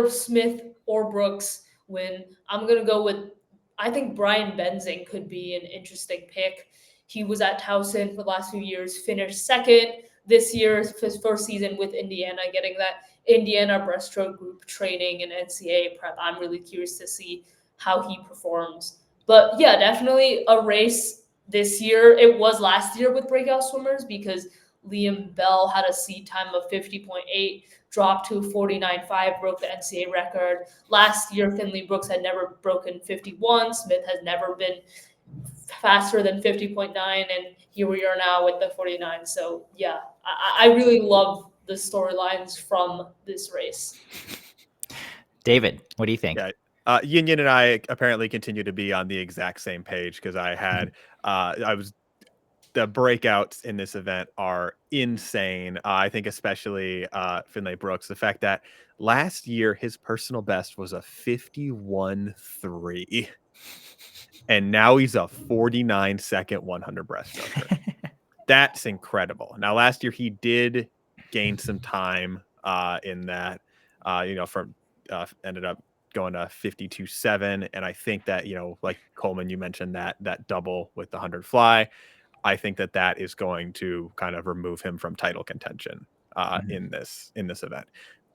Smith or Brooks win, I'm gonna go with. I think Brian Benzing could be an interesting pick. He was at Towson for the last few years, finished second this year, his first season with Indiana, getting that Indiana breaststroke group training and NCAA prep. I'm really curious to see how he performs. But yeah, definitely a race this year. It was last year with breakout swimmers because Liam Bell had a seat time of 50.8, dropped to 49.5, broke the NCAA record. Last year, Finley Brooks had never broken 51. Smith has never been faster than 50.9, and here we are now with the 49. So yeah, I really love the storylines from this race. David, what do you think? Yeah. Yin Yin and I apparently continue to be on the exact same page because the breakouts in this event are insane. I think especially Finley Brooks, the fact that last year his personal best was a 51.3 and now he's a 49-second 100 breaststroker. That's incredible. Now last year he did gain some time in that ended up going to 52.7, and I think that like Coleman, you mentioned that double with the 100 fly, I think that is going to kind of remove him from title contention in this event.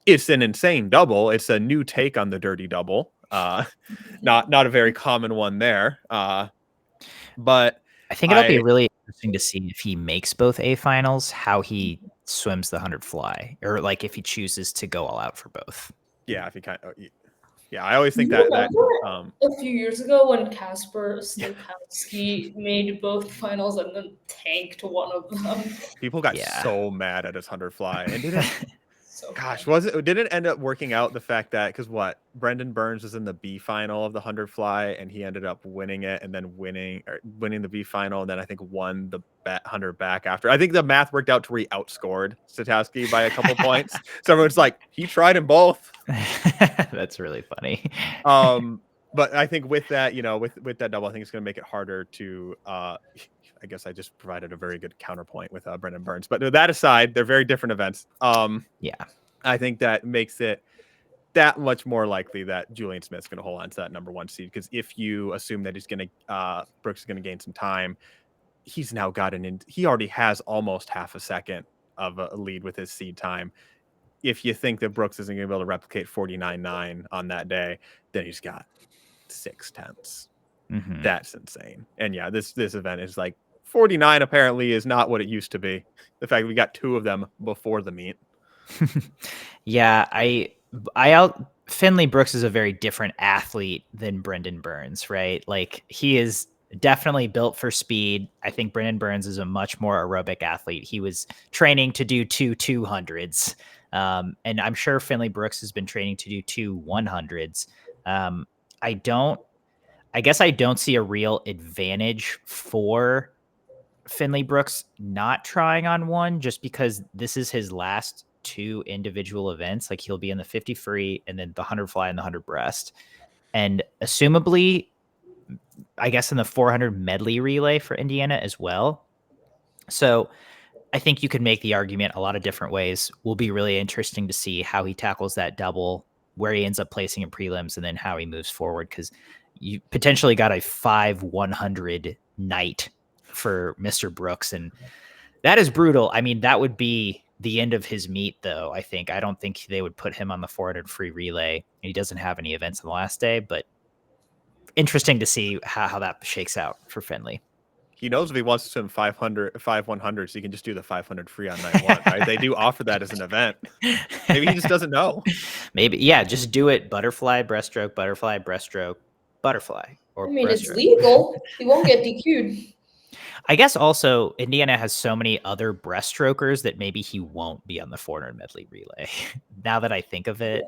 It's an insane double. It's a new take on the dirty double. Not a very common one there. But I think it'll be really interesting to see if he makes both A finals, how he swims the 100 fly, or like if he chooses to go all out for both. Yeah, if he kind of, yeah, I always think You that remember a few years ago when Kasper Stokowski made both finals and then tanked one of them? people got Yeah. so mad at his 100 fly and didn't. So Gosh, funny. did it end up working out the fact that because Brendan Burns was in the B final of the 100 fly and he ended up winning it and then winning the B final and then I think won the 100 back after. I think the math worked out to where he outscored Satowski by a couple points. So everyone's like, he tried them both. That's really funny. But I think with that, with that double, I think it's going to make it harder to. I guess I just provided a very good counterpoint with Brendan Burns. But that aside, they're very different events. Yeah. I think that makes it that much more likely that Julian Smith's going to hold on to that number 1 seed because if you assume that Brooks is going to gain some time, he's now got he already has almost half a second of a lead with his seed time. If you think that Brooks isn't going to be able to replicate 49.9 on that day, then he's got 0.6. Mm-hmm. That's insane. And yeah, this event is like 49 apparently is not what it used to be. The fact we got 2 of them before the meet. Yeah, Finley Brooks is a very different athlete than Brendan Burns, right? Like he is definitely built for speed. I think Brendan Burns is a much more aerobic athlete. He was training to do 200s. And I'm sure Finley Brooks has been training to do 100s. I guess I don't see a real advantage for Finley Brooks not trying on one just because this is his last 2 individual events. Like he'll be in the 50 free and then the 100 fly and the 100 breast. And assumably, I guess in the 400 medley relay for Indiana as well. So I think you could make the argument a lot of different ways. Will be really interesting to see how he tackles that double, where he ends up placing in prelims, and then how he moves forward. Because you potentially got a 5-100 night for Mr. Brooks, and that is brutal. I mean, that would be the end of his meet, though. I don't think they would put him on the 400 free relay. He doesn't have any events on the last day, but interesting to see how that shakes out for Finley. He knows if he wants to swim 5-100, so he can just do the 500 free on night 1, right? They do offer that as an event. Maybe he just doesn't know. Maybe, yeah, just do it. Butterfly, breaststroke, butterfly. Or I mean, it's breaststroke. legal. He won't get DQ'd. I guess also Indiana has so many other breaststrokers that maybe he won't be on the 400 medley relay. Now that I think of it,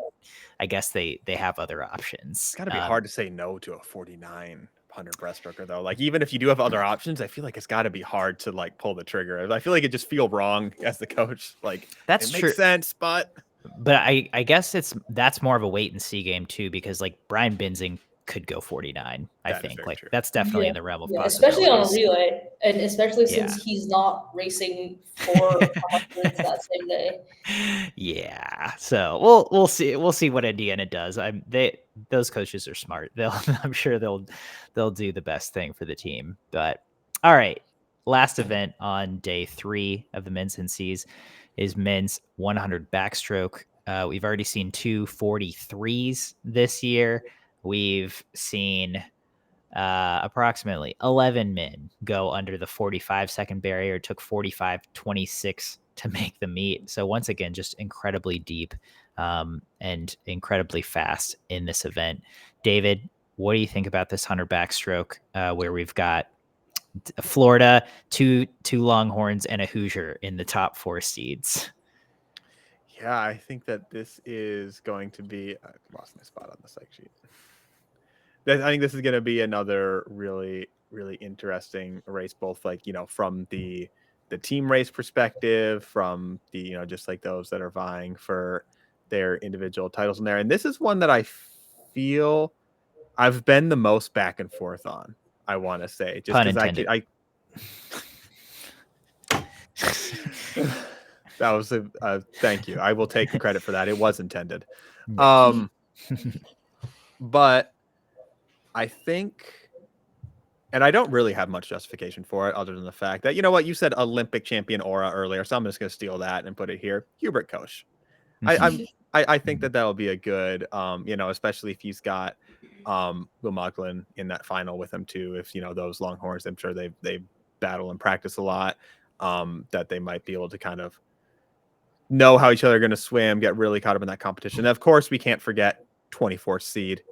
I guess they have other options. It's got to be hard to say no to a 4900 breaststroker, though. Like, even if you do have other options, I feel like it's got to be hard to like pull the trigger. I feel like it just feel wrong as the coach. Like, that's it makes sense, but I guess that's more of a wait and see game too, because like Brian Benzing could go 49. I think like true. That's definitely in the realm of possibilities. Especially on a relay, and especially since he's not racing for 100s that same day. Yeah, so we'll see what Indiana does. Those coaches are smart. I'm sure they'll do the best thing for the team. But all right, last event on day 3 of the men's NCs is men's 100 backstroke. We've already seen 2 43s this year. We've seen approximately 11 men go under the 45-second barrier. It took 45:26 to make the meet. So once again, just incredibly deep and incredibly fast in this event. David, what do you think about this 100 backstroke where we've got Florida, two Longhorns, and a Hoosier in the top 4 seeds? Yeah, I think that this is going to be. I lost my spot on the psych sheet. I think this is going to be another really, really interesting race, both like, from the team race perspective, from the, just like those that are vying for their individual titles in there. And this is one that I feel I've been the most back and forth on, I want to say. Just because that was thank you. I will take the credit for that. It was intended. But I think, and I don't really have much justification for it other than the fact that, you said Olympic champion aura earlier, so I'm just going to steal that and put it here. Hubert Koch. I think that will be a good, especially if he's got Will Muglin in that final with him too. If, those Longhorns, I'm sure they battle and practice a lot, that they might be able to kind of know how each other are going to swim, get really caught up in that competition. And of course, we can't forget 24th seed,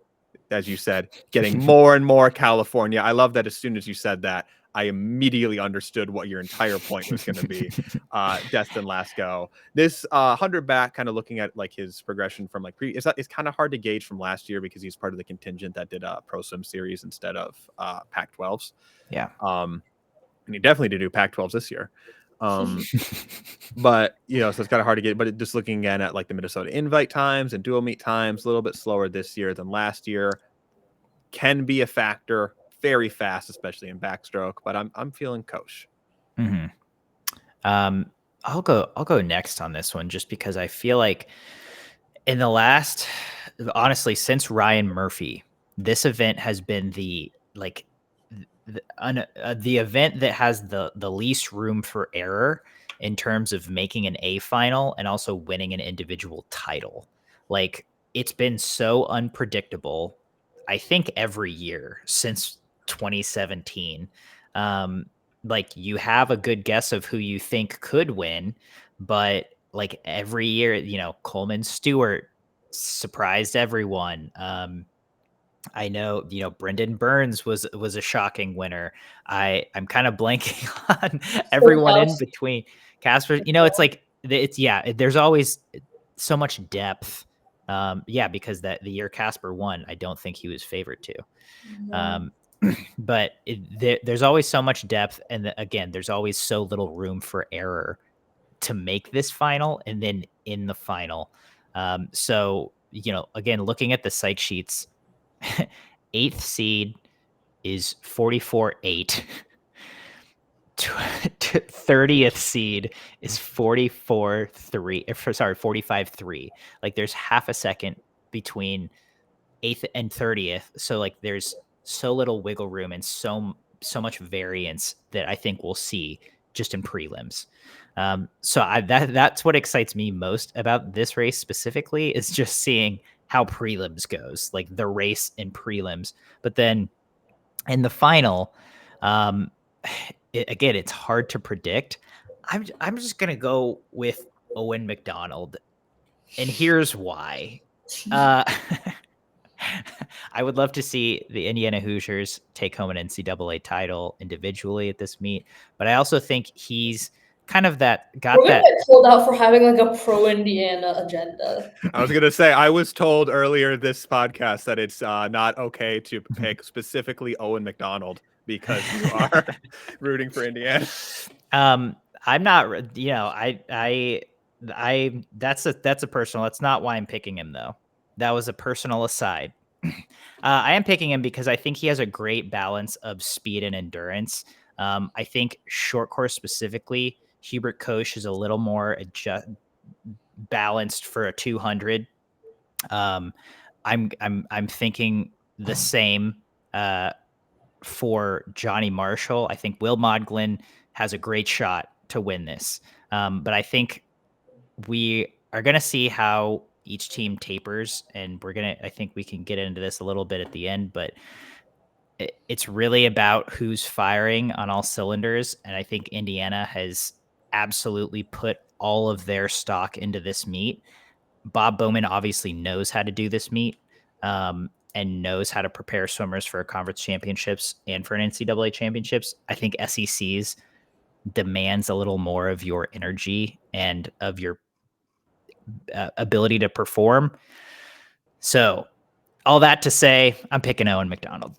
as you said, getting more and more California. I love that as soon as you said that, I immediately understood what your entire point was going to be. Destin Lasco. This 100 back, kind of looking at like his progression from like it's kind of hard to gauge from last year because he's part of the contingent that did a Pro Swim series instead of Pac-12s. Yeah. And he definitely did do Pac-12s this year. But so it's kind of hard to get. But just looking again at like the Minnesota invite times and dual meet times, a little bit slower this year than last year, can be a factor. Very fast, especially in backstroke. But I'm feeling Koch. Mm-hmm. I'll go next on this one just because I feel like in the last, honestly, since Ryan Murphy, this event has been the event that has the least room for error in terms of making an A final and also winning an individual title. Like, it's been so unpredictable, I think, every year since 2017. Like, you have a good guess of who you think could win, but like every year, Coleman Stewart surprised everyone. I know, Brendan Burns was a shocking winner. I'm kind of blanking on everyone in between. Casper, it's like there's always so much depth. Because the year Casper won, I don't think he was favored to. But there's always so much depth, and again, there's always so little room for error to make this final and then in the final. So, again, looking at the site sheets, 8th seed is 44-8. 30th seed is 45-3. Like, there's half a second between 8th and 30th. So like there's so little wiggle room and so much variance that I think we'll see just in prelims. So that's what excites me most about this race specifically, is just seeing how prelims goes, like the race in prelims. But then in the final, again, it's hard to predict. I'm just gonna go with Owen McDonald, and here's why. I would love to see the Indiana Hoosiers take home an NCAA title individually at this meet, but I also think he's kind of We're gonna get called out for having like a pro-Indiana agenda. I was gonna say, I was told earlier this podcast that it's not okay to pick specifically Owen McDonald because you are rooting for Indiana. I'm not, that's a personal. That's not why I'm picking him though. That was a personal aside. I am picking him because I think he has a great balance of speed and endurance. I think short course specifically, Hubert Koch is a little more balanced for a 200. I'm thinking the same for Johnny Marshall. I think Will Modglin has a great shot to win this, but I think we are going to see how each team tapers, and I think we can get into this a little bit at the end, but it's really about who's firing on all cylinders. And I think Indiana has absolutely put all of their stock into this meet. Bob Bowman obviously knows how to do this meet, and knows how to prepare swimmers for conference championships and for an NCAA championships. I think SEC's demands a little more of your energy and of your ability to perform. So all that to say, I'm picking Owen McDonald.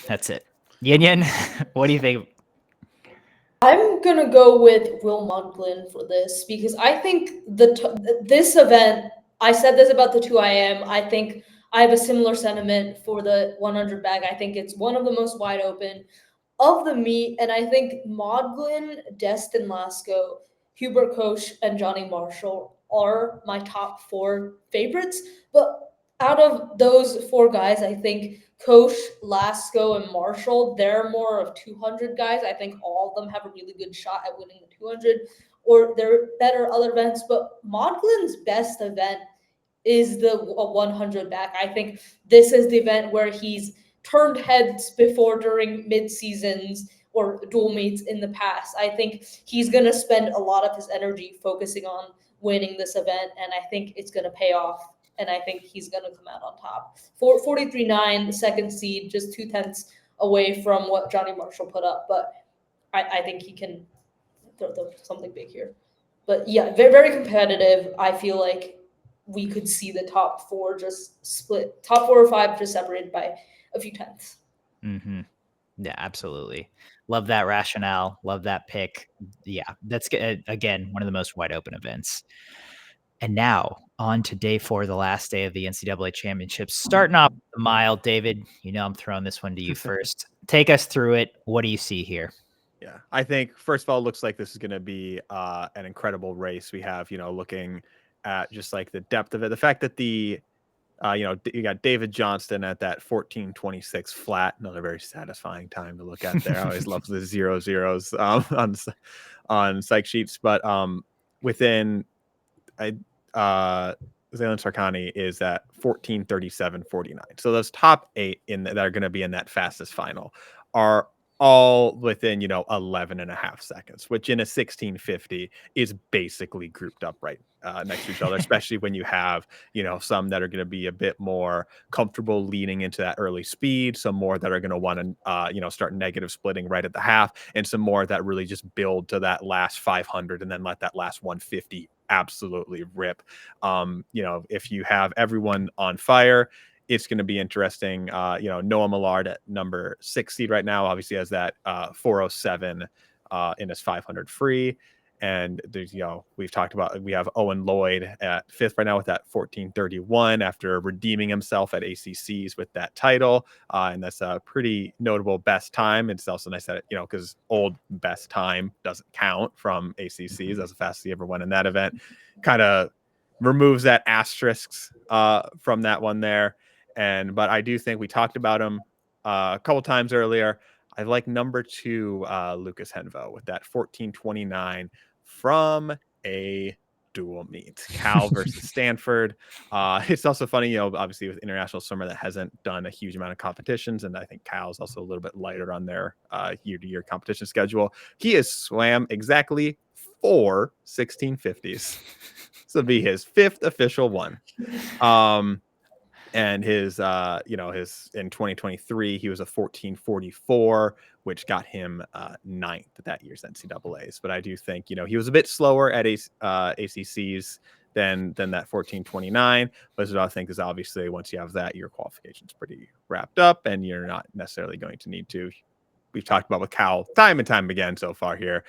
That's it. Yin Yin, what do you think? I'm gonna go with Will Modglin for this because I think this event. I said this about the 2IM. I think I have a similar sentiment for the 100 bag. I think it's one of the most wide open of the meet, and I think Modglin, Destin Lasco, Hubert Koch, and Johnny Marshall are my top 4 favorites. But out of those 4 guys, I think Koch, Lasco, and Marshall, they're more of 200 guys. I think all of them have a really good shot at winning the 200, or they're better other events. But Modglin's best event is the 100 back. I think this is the event where he's turned heads before during mid seasons or dual meets in the past. I think he's going to spend a lot of his energy focusing on winning this event, and I think it's going to pay off, and I think he's going to come out on top. 43.9, the second seed, just 0.2 away from what Johnny Marshall put up, but I think he can throw something big here. But yeah, very, very competitive. I feel like we could see the top four just split, top 4 or 5 just separated by a few tenths. Mm-hmm. Yeah, absolutely. Love that rationale. Love that pick. Yeah, that's again one of the most wide open events. And now on to day 4, the last day of the NCAA championships. Starting off the mile, David, I'm throwing this one to you first. Take us through it. What do you see here? Yeah, I think first of all, it looks like this is going to be an incredible race. We have, looking at just like the depth of it, the fact that you got David Johnston at that 14:26 flat, another very satisfying time to look at there. I always love the 0 on psych sheets, but within Zaylan Sarkani is at 14:37.49. So those top 8 that are going to be in that fastest final are all within 11 and a half seconds, which in a 16:50 is basically grouped up right next to each other, especially when you have some that are going to be a bit more comfortable leaning into that early speed, some more that are going to want to start negative splitting right at the half, and some more that really just build to that last 500 and then let that last 150 absolutely rip. If you have everyone on fire, it's going to be interesting. Noah Millard at number 6 seed right now obviously has that 407 in his 500 free. And there's, we've talked about, we have Owen Lloyd at 5th right now with that 14:31 after redeeming himself at ACCs with that title. And that's a pretty notable best time. It's also nice that, because old best time doesn't count from ACCs. That's the fastest he ever went in that event. Kind of removes that asterisks from that one there. But I do think we talked about him a couple times earlier. I like number 2, Lucas Henvo with that 14:29 from a dual meet, Cal versus Stanford. It's also funny, obviously with international swimmer that hasn't done a huge amount of competitions, and I think Cal's also a little bit lighter on their year-to-year competition schedule. He has swam exactly 4 1650s. This will be his 5th official one. And his in 2023 he was a 14:44, which got him 9th at that year's NCAAs. But I do think he was a bit slower at ACCs than that 14:29. But what I think is obviously once you have that, your qualification's pretty wrapped up, and you're not necessarily going to need to. We've talked about with Cal time and time again so far here.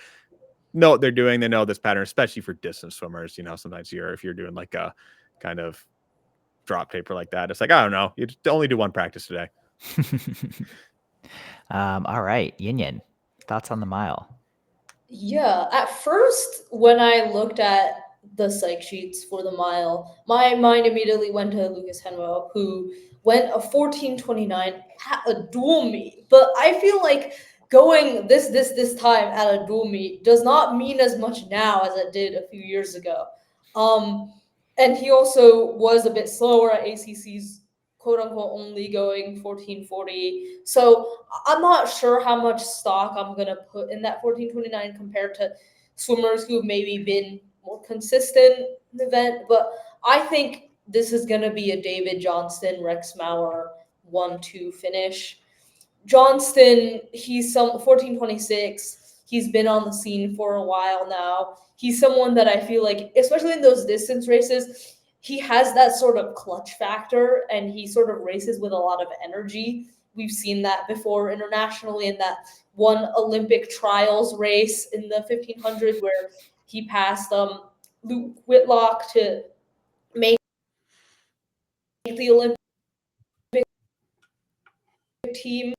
Know what they're doing. They know this pattern, especially for distance swimmers. Sometimes if you're doing like a kind of drop paper like that, it's like, I don't know, you only do one practice today. All right, Yin, thoughts on the mile? Yeah, at first when I looked at the psych sheets for the mile, my mind immediately went to Lucas Henwell, who went a 14:29 at a dual meet. But I feel like going this time at a dual meet does not mean as much now as it did a few years ago. And he also was a bit slower at ACC's quote unquote only going 14:40. So I'm not sure how much stock I'm gonna put in that 14:29 compared to swimmers who've maybe been more consistent in the event. But I think this is gonna be a David Johnston, Rex Maurer 1-2 finish. Johnston, he's some 14:26. He's been on the scene for a while now. He's someone that I feel like, especially in those distance races, he has that sort of clutch factor and he sort of races with a lot of energy. We've seen that before internationally in that one Olympic trials race in the 1500 where he passed Luke Whitlock to make the Olympic team.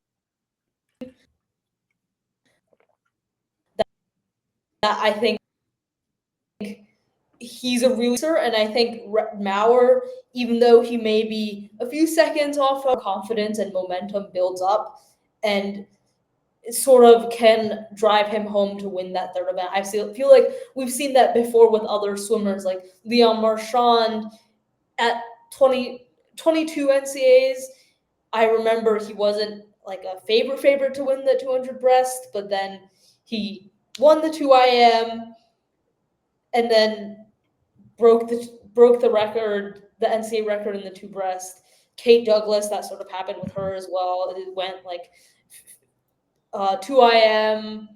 That I think he's a really, and I think Maurer, even though he may be a few seconds off of confidence and momentum builds up and sort of can drive him home to win that third event. I feel like we've seen that before with other swimmers like Leon Marchand at 22 NCAAs. I remember he wasn't like a favorite to win the 200 breast, but then he won the 2 IM and then broke the record, the NCAA record in the two breast. Kate Douglas, that sort of happened with her as well. It went like 2 IM,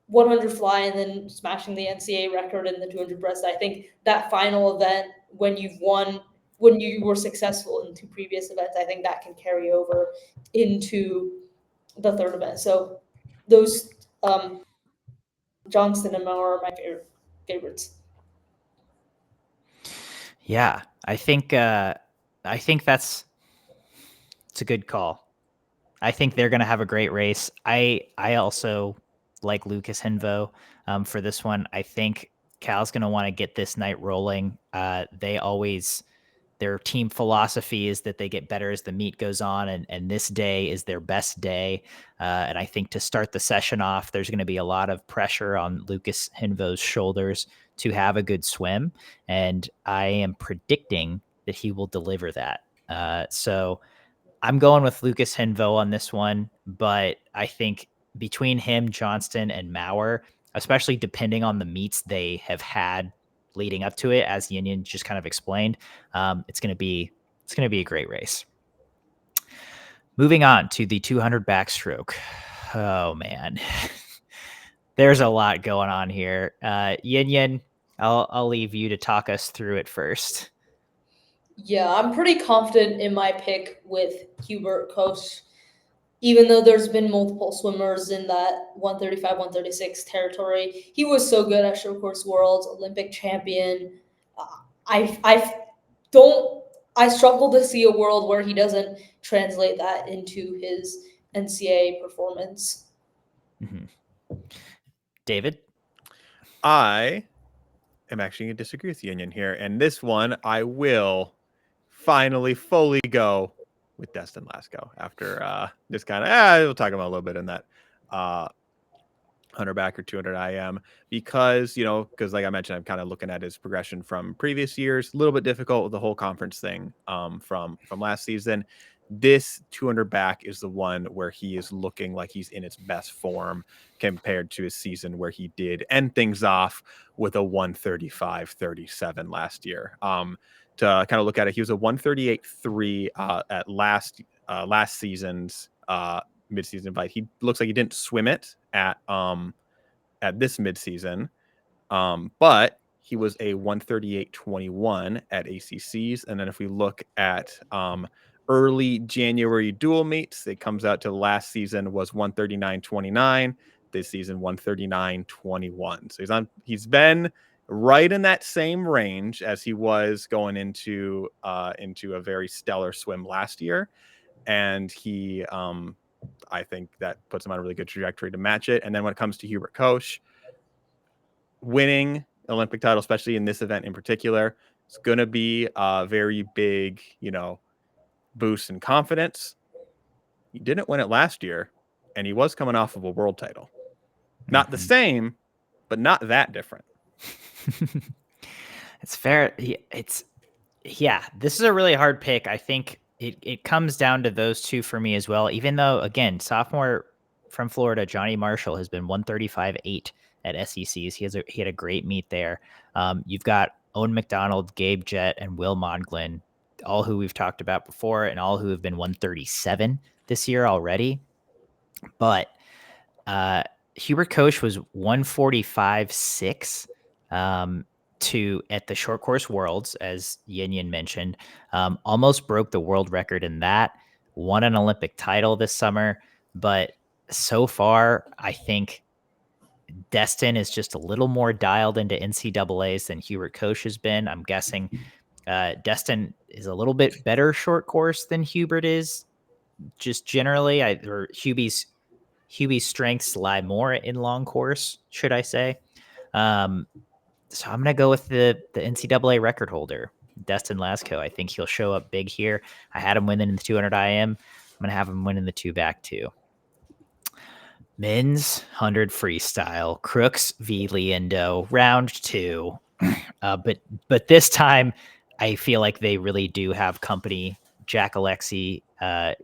100 fly, and then smashing the NCAA record in the 200 breast. I think that final event, when you were successful in two previous events, I think that can carry over into the third event. So those Johnston and Maurer are my favorites. Yeah, I think it's a good call. I think they're going to have a great race. I also like Lucas Hinvo for this one. I think Cal's going to want to get this night rolling. Their team philosophy is that they get better as the meet goes on, and this day is their best day. And I think to start the session off, there's going to be a lot of pressure on Lucas Hinvo's shoulders to have a good swim, and I am predicting that he will deliver that. So I'm going with Lucas Hinvo on this one, but I think between him, Johnston, and Maurer, especially depending on the meets they have had leading up to it, as Yin just kind of explained, it's going to be a great race. Moving on to the 200 backstroke. Oh man, there's a lot going on here. Yin, I'll leave you to talk us through it first. Yeah, I'm pretty confident in my pick with Hubert Koch, even though there's been multiple swimmers in that 135, 136 territory. He was so good at short course worlds, Olympic champion. I struggle to see a world where he doesn't translate that into his NCAA performance. Mm-hmm. David? I am actually going to disagree with Yin here. And this one, I will finally fully go with Destin Lasco after just kind of, we'll talk about a little bit in that 100 back or 200 IM because like I mentioned, I'm kind of looking at his progression from previous years, a little bit difficult with the whole conference thing from last season. This 200 back is the one where he is looking like he's in his best form compared to his season where he did end things off with a 135.37 last year. To kind of look at it, he was a 138.3 at last season's midseason invite. He looks like he didn't swim it at this midseason, but he was a 138.21 at ACCs. And then if we look at early January dual meets, it comes out to last season was 139.29. This season 139.21. So he's been right in that same range as he was going into a very stellar swim last year, and he I think that puts him on a really good trajectory to match it. And then when it comes to Hubert Koch, winning Olympic title, especially in this event in particular, it's going to be a very big, boost in confidence. He didn't win it last year, and he was coming off of a world title. Not the same, but not that different. It's fair. This is a really hard pick. I think it comes down to those two for me as well, even though, again, sophomore from Florida, Johnny Marshall, has been 135.8 at SECs. He had a great meet there. You've got Owen McDonald, Gabe Jett, and Will Monglin, all who we've talked about before, and all who have been 137 this year already. But Hubert Koch was 145.6 at the short course worlds, as Yin mentioned, almost broke the world record in that, won an Olympic title this summer. But so far, I think Destin is just a little more dialed into NCAAs than Hubert Koch has been. I'm guessing Destin is a little bit better short course than Hubert is, just generally. Hubie's strengths lie more in long course, should I say. So I'm going to go with the NCAA record holder, Destin Lasco. I think he'll show up big here. I had him winning in the 200 IM. I'm going to have him winning the 2 back too. Men's 100 freestyle, Crooks v. Liendo, round 2. But this time, I feel like they really do have company. Jack Alexi,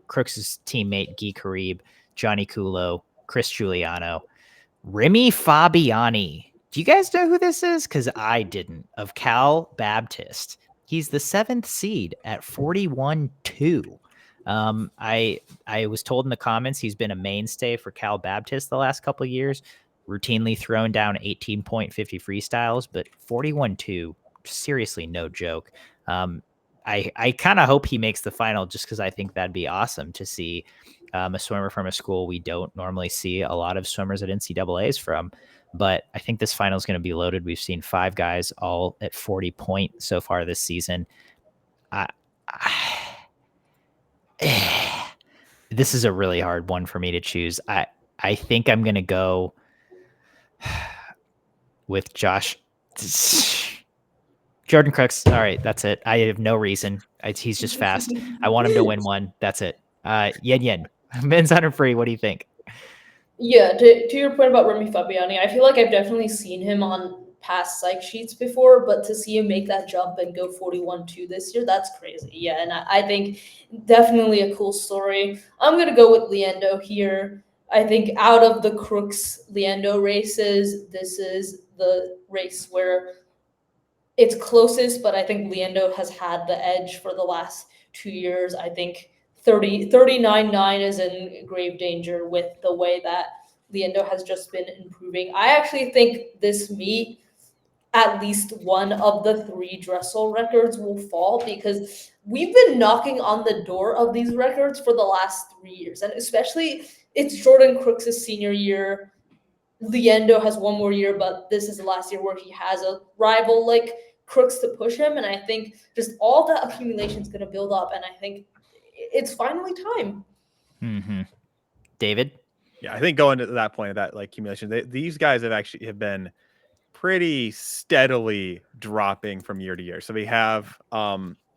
Crooks' teammate Guy Carib, Johnny Culo, Chris Giuliano, Remy Fabiani Do you guys know who this is? Because I didn't. Of Cal Baptist. He's the 7th seed at 41-2. I was told in the comments he's been a mainstay for Cal Baptist the last couple of years, routinely throwing down 18.50 freestyles, but 41-2, seriously no joke. I kind of hope he makes the final just because I think that'd be awesome to see a swimmer from a school we don't normally see a lot of swimmers at NCAAs from. But I think this final is going to be loaded. We've seen 5 guys all at 40 point so far this season. This is a really hard one for me to choose. I think I'm going to go with Josh. Jordan Crooks. All right, that's it. I have no reason. He's just fast. I want him to win one. That's it. Yen. Men's 100 free. What do you think? Yeah, to your point about Remy Fabiani, I feel like I've definitely seen him on past psych sheets before, but to see him make that jump and go 41-2 this year, that's crazy. Yeah, and I think definitely a cool story. I'm going to go with Leando here. I think out of the Crooks Leando races, this is the race where it's closest, but I think Leando has had the edge for the last 2 years. I think 39-9 is in grave danger with the way that Leando has just been improving. I actually think this meet, at least one of the 3 Dressel records will fall because we've been knocking on the door of these records for the last 3 years. And especially it's Jordan Crooks' senior year. Leando has one more year, but this is the last year where he has a rival like Crooks to push him. And I think just all that accumulation is going to build up. And I think it's finally time. Mm-hmm. David? Yeah, I think going to that point of that like accumulation, these guys have been pretty steadily dropping from year to year. So we have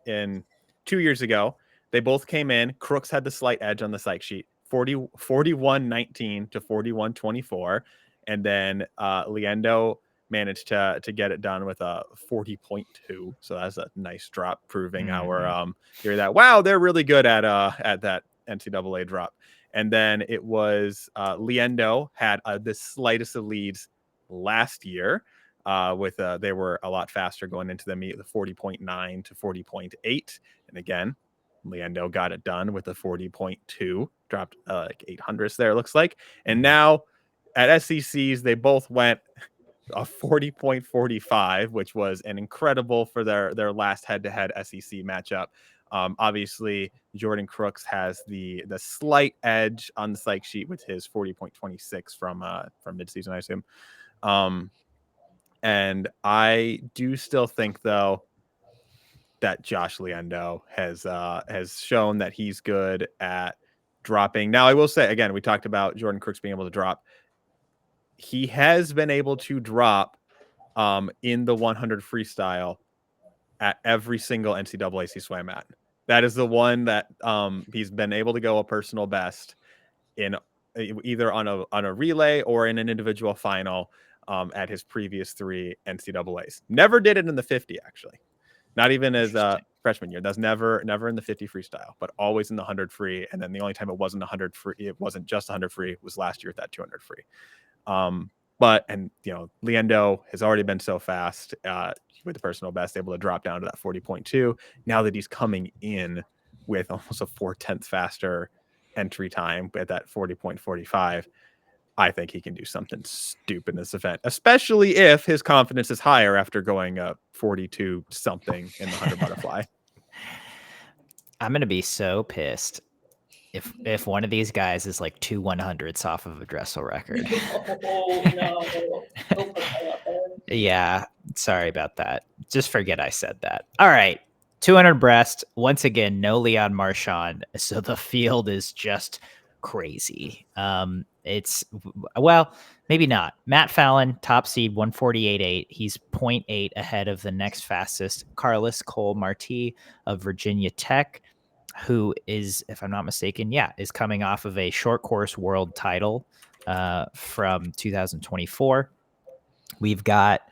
in 2 years ago, they both came in. Crooks had the slight edge on the psych sheet, 41-19 to 41-24. And then Leando managed to get it done with a 40.2. So that's a nice drop, proving our theory that wow, they're really good at that NCAA drop. And then it was Leando had the slightest of leads last year. With they were a lot faster going into the meet, the 40.9 to 40.8. And again, Leando got it done with a 40.2, dropped like 800s there, it looks like. And now at SECs, they both went a 40.45, which was an incredible for their last head-to-head SEC matchup. Obviously, Jordan Crooks has the slight edge on the psych sheet with his 40.26 from midseason, I assume. And I do still think, though, that Josh Leando has shown that he's good at dropping. Now, I will say, again, we talked about Jordan Crooks being able to drop. He has been able to drop in the 100 freestyle at every single NCAA he swam at. That is the one that he's been able to go a personal best in either on a relay or in an individual final at his previous 3 NCAAs. Never did it in the 50, actually. Not even as a freshman year. That's never in the 50 freestyle, but always in the 100 free. And then the only time it wasn't 100 free, it wasn't just 100 free, was last year at that 200 free. But Leando has already been so fast with the personal best, able to drop down to that 40.2. Now that he's coming in with almost a 4/10 faster entry time at that 40.45, I think he can do something stupid in this event, especially if his confidence is higher after going 42 something in the 100 butterfly. I'm going to be so pissed if one of these guys is like 2 100s off of a Dressel record. Oh, no. Yeah, sorry about that. Just forget I said that. All right. 200 breast. Once again, no Leon Marchand. So the field is just crazy. It's, well, maybe not. Matt Fallon, top seed, 148.8. He's 0.8 ahead of the next fastest, Carlos Cole Marti of Virginia Tech, who is, if I'm not mistaken, is coming off of a short course world title from 2024. We've got,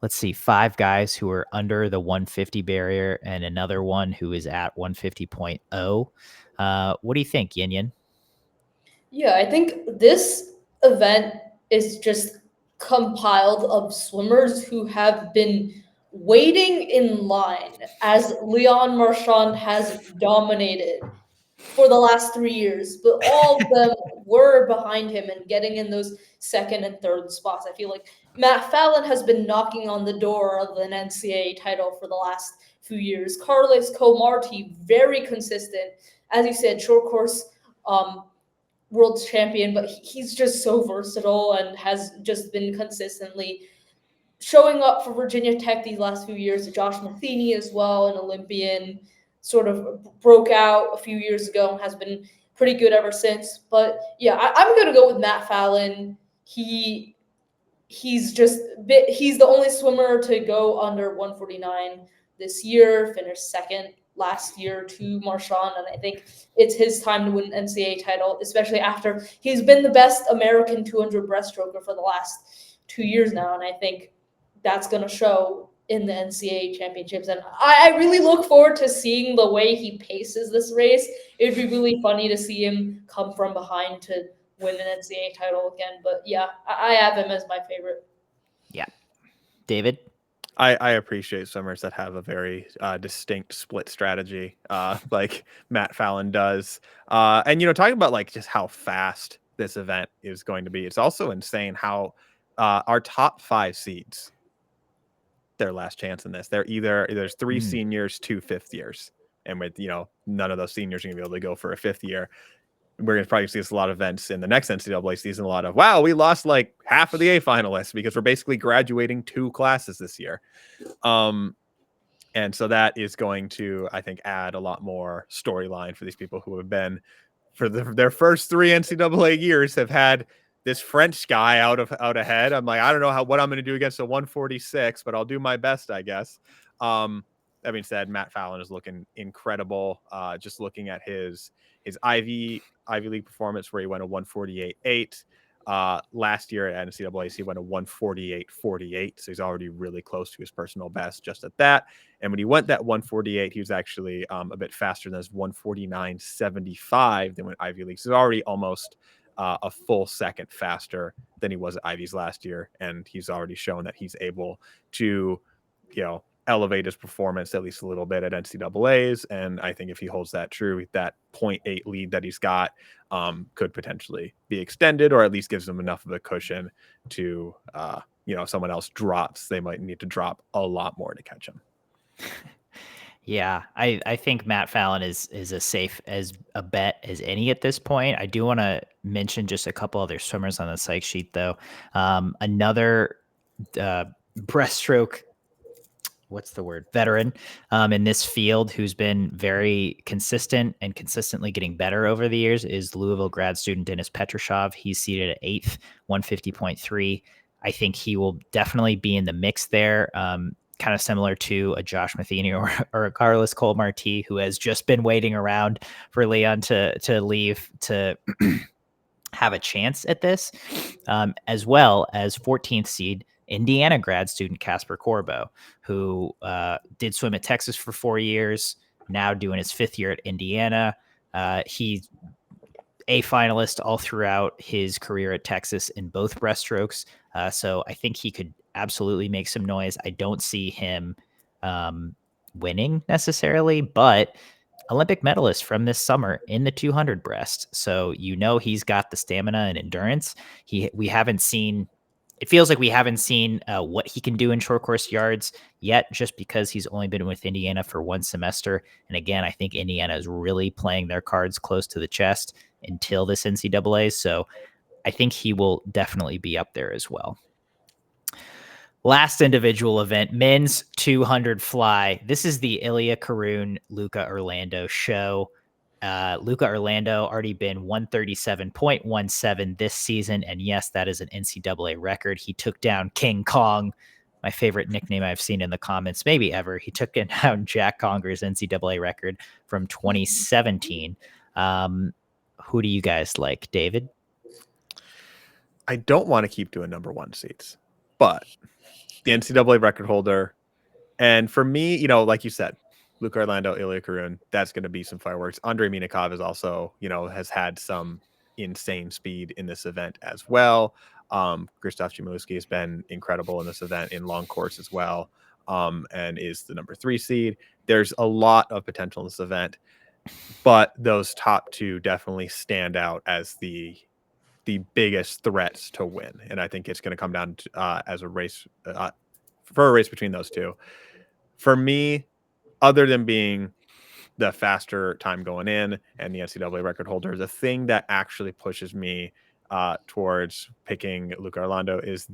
let's see, 5 guys who are under the 150 barrier and another one who is at 150.0. What do you think, Yin Yin? Yeah, I think this event is just compiled of swimmers who have been waiting in line as Leon Marchand has dominated for the last 3 years, but all of them were behind him and getting in those second and third spots. I feel like Matt Fallon has been knocking on the door of an NCAA title for the last few years. Carlos Comarti, very consistent. As you said, short course world champion, but he's just so versatile and has just been consistently showing up for Virginia Tech these last few years. Josh Matheny as well, an Olympian, sort of broke out a few years ago and has been pretty good ever since. But yeah, I'm gonna go with Matt Fallon. He's the only swimmer to go under 149 this year, finished second last year to Marchand, and I think it's his time to win an NCAA title, especially after he's been the best American 200 breaststroker for the last 2 years now, and I think that's going to show in the NCAA championships. And I really look forward to seeing the way he paces this race. It'd be really funny to see him come from behind to win an NCAA title again. But yeah, I have him as my favorite. Yeah. David? I appreciate swimmers that have a very distinct split strategy, like Matt Fallon does. And, talking about like just how fast this event is going to be, it's also insane how our top 5 seeds, their last chance in this. There's 3 seniors, 2 fifth years. And with, none of those seniors are going to be able to go for a 5th year. We're going to probably see this a lot of events in the next NCAA season. A lot of, wow, we lost like half of the A finalists because we're basically graduating 2 classes this year. And so that is going to, I think, add a lot more storyline for these people who have been, for their first 3 NCAA years, have had this French guy out ahead. I'm like, I don't know what I'm going to do against a 146, but I'll do my best, I guess. That being said, Matt Fallon is looking incredible. Just looking at his Ivy League performance, where he went a 148.8. Last year at NCAA, he went a 148.48, so he's already really close to his personal best just at that. And when he went that 148, he was actually a bit faster than his 149.75 than when Ivy League. So he's already almost a full second faster than he was at Ivy's last year, and he's already shown that he's able to, elevate his performance at least a little bit at NCAAs. And I think if he holds that true, that 0.8 lead that he's got could potentially be extended, or at least gives him enough of a cushion to, if someone else drops, they might need to drop a lot more to catch him. Yeah, I think Matt Fallon is as safe as a bet as any at this point. I do want to mention just a couple other swimmers on the psych sheet, though. Another breaststroke, veteran in this field who's been very consistent and consistently getting better over the years is Louisville grad student Dennis Petrashov. He's seated at 8th, 150.3. I think he will definitely be in the mix there. Kind of similar to a Josh Matheny or a Carlos Comarti, who has just been waiting around for Leon to leave to have a chance at this, as well as 14th seed Indiana grad student Casper Corbo, who did swim at Texas for 4 years, now doing his 5th year at Indiana. He's a finalist all throughout his career at Texas in both breaststrokes. So I think he could absolutely make some noise. I don't see him winning necessarily, but Olympic medalist from this summer in the 200 breast. So, he's got the stamina and endurance. We haven't seen, it feels like we haven't seen what he can do in short course yards yet, just because he's only been with Indiana for 1 semester. And again, I think Indiana is really playing their cards close to the chest until this NCAA. So I think he will definitely be up there as well. Last individual event, men's 200 fly. This is the Ilya Karun, Luca Orlando show. Luca Orlando already been 137.17 this season. And yes, that is an NCAA record. He took down King Kong, my favorite nickname I've seen in the comments, maybe ever. He took down Jack Conger's NCAA record from 2017. Who do you guys like, David? I don't want to keep doing number 1 seats, but the NCAA record holder. And for me, like you said, Luca Orlando, Ilya Karun, that's going to be some fireworks. Andrei Minikov is also, has had some insane speed in this event as well. Krzysztof Chmielewski has been incredible in this event in long course as well, and is the number 3 seed. There's a lot of potential in this event, but those top 2 definitely stand out as the biggest threats to win. And I think it's going to come down to, as a race for a race between those 2. For me, other than being the faster time going in and the NCAA record holder, the thing that actually pushes me towards picking Luca Orlando is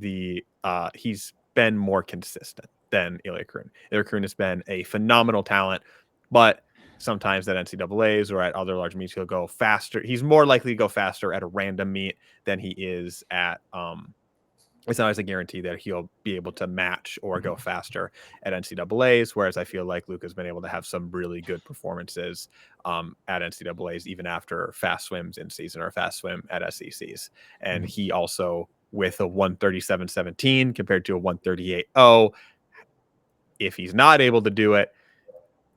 he's been more consistent than Ilya Kurun. Ilya Kurun has been a phenomenal talent, but sometimes at NCAAs or at other large meets, he'll go faster. He's more likely to go faster at a random meet than he is at it's not always a guarantee that he'll be able to match or go faster at NCAAs, whereas I feel like Luca's been able to have some really good performances at NCAAs, even after fast swims in season or fast swim at SECs. And he also, with a 137.17 compared to a 138.0, if he's not able to do it,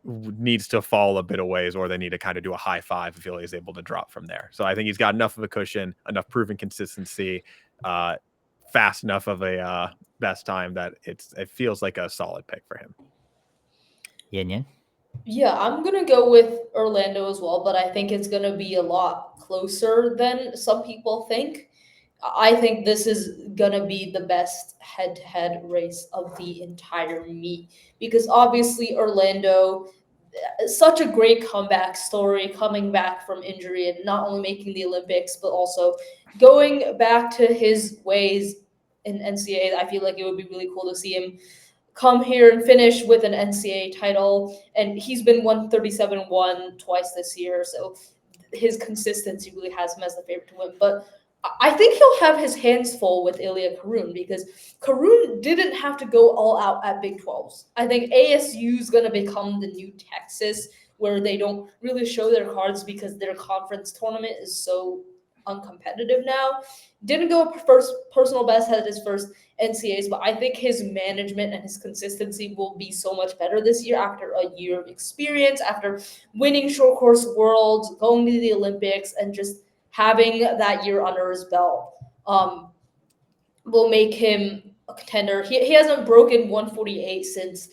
needs to fall a bit of ways, or they need to kind of do a high 5 if Ilya is able to drop from there. So I think he's got enough of a cushion, enough proven consistency, fast enough of a best time that it feels like a solid pick for him. Yin. Yeah, I'm gonna go with Orlando as well, but I think it's gonna be a lot closer than some people think. I think this is gonna be the best head-to-head race of the entire meet because obviously Orlando, such a great comeback story, coming back from injury and not only making the Olympics but also going back to his ways in NCAA. I feel like it would be really cool to see him come here and finish with an NCAA title. And he's been 137-1 twice this year, so his consistency really has him as the favorite to win. But I think he'll have his hands full with Ilya Kurun because Kurun didn't have to go all out at Big 12s. I think ASU is going to become the new Texas, where they don't really show their cards because their conference tournament is so uncompetitive now. Didn't go first personal best, had his first NCAAs, but I think his management and his consistency will be so much better this year after a year of experience, after winning short course worlds, going to the Olympics, and just having that year under his belt will make him a contender. He hasn't broken 148 since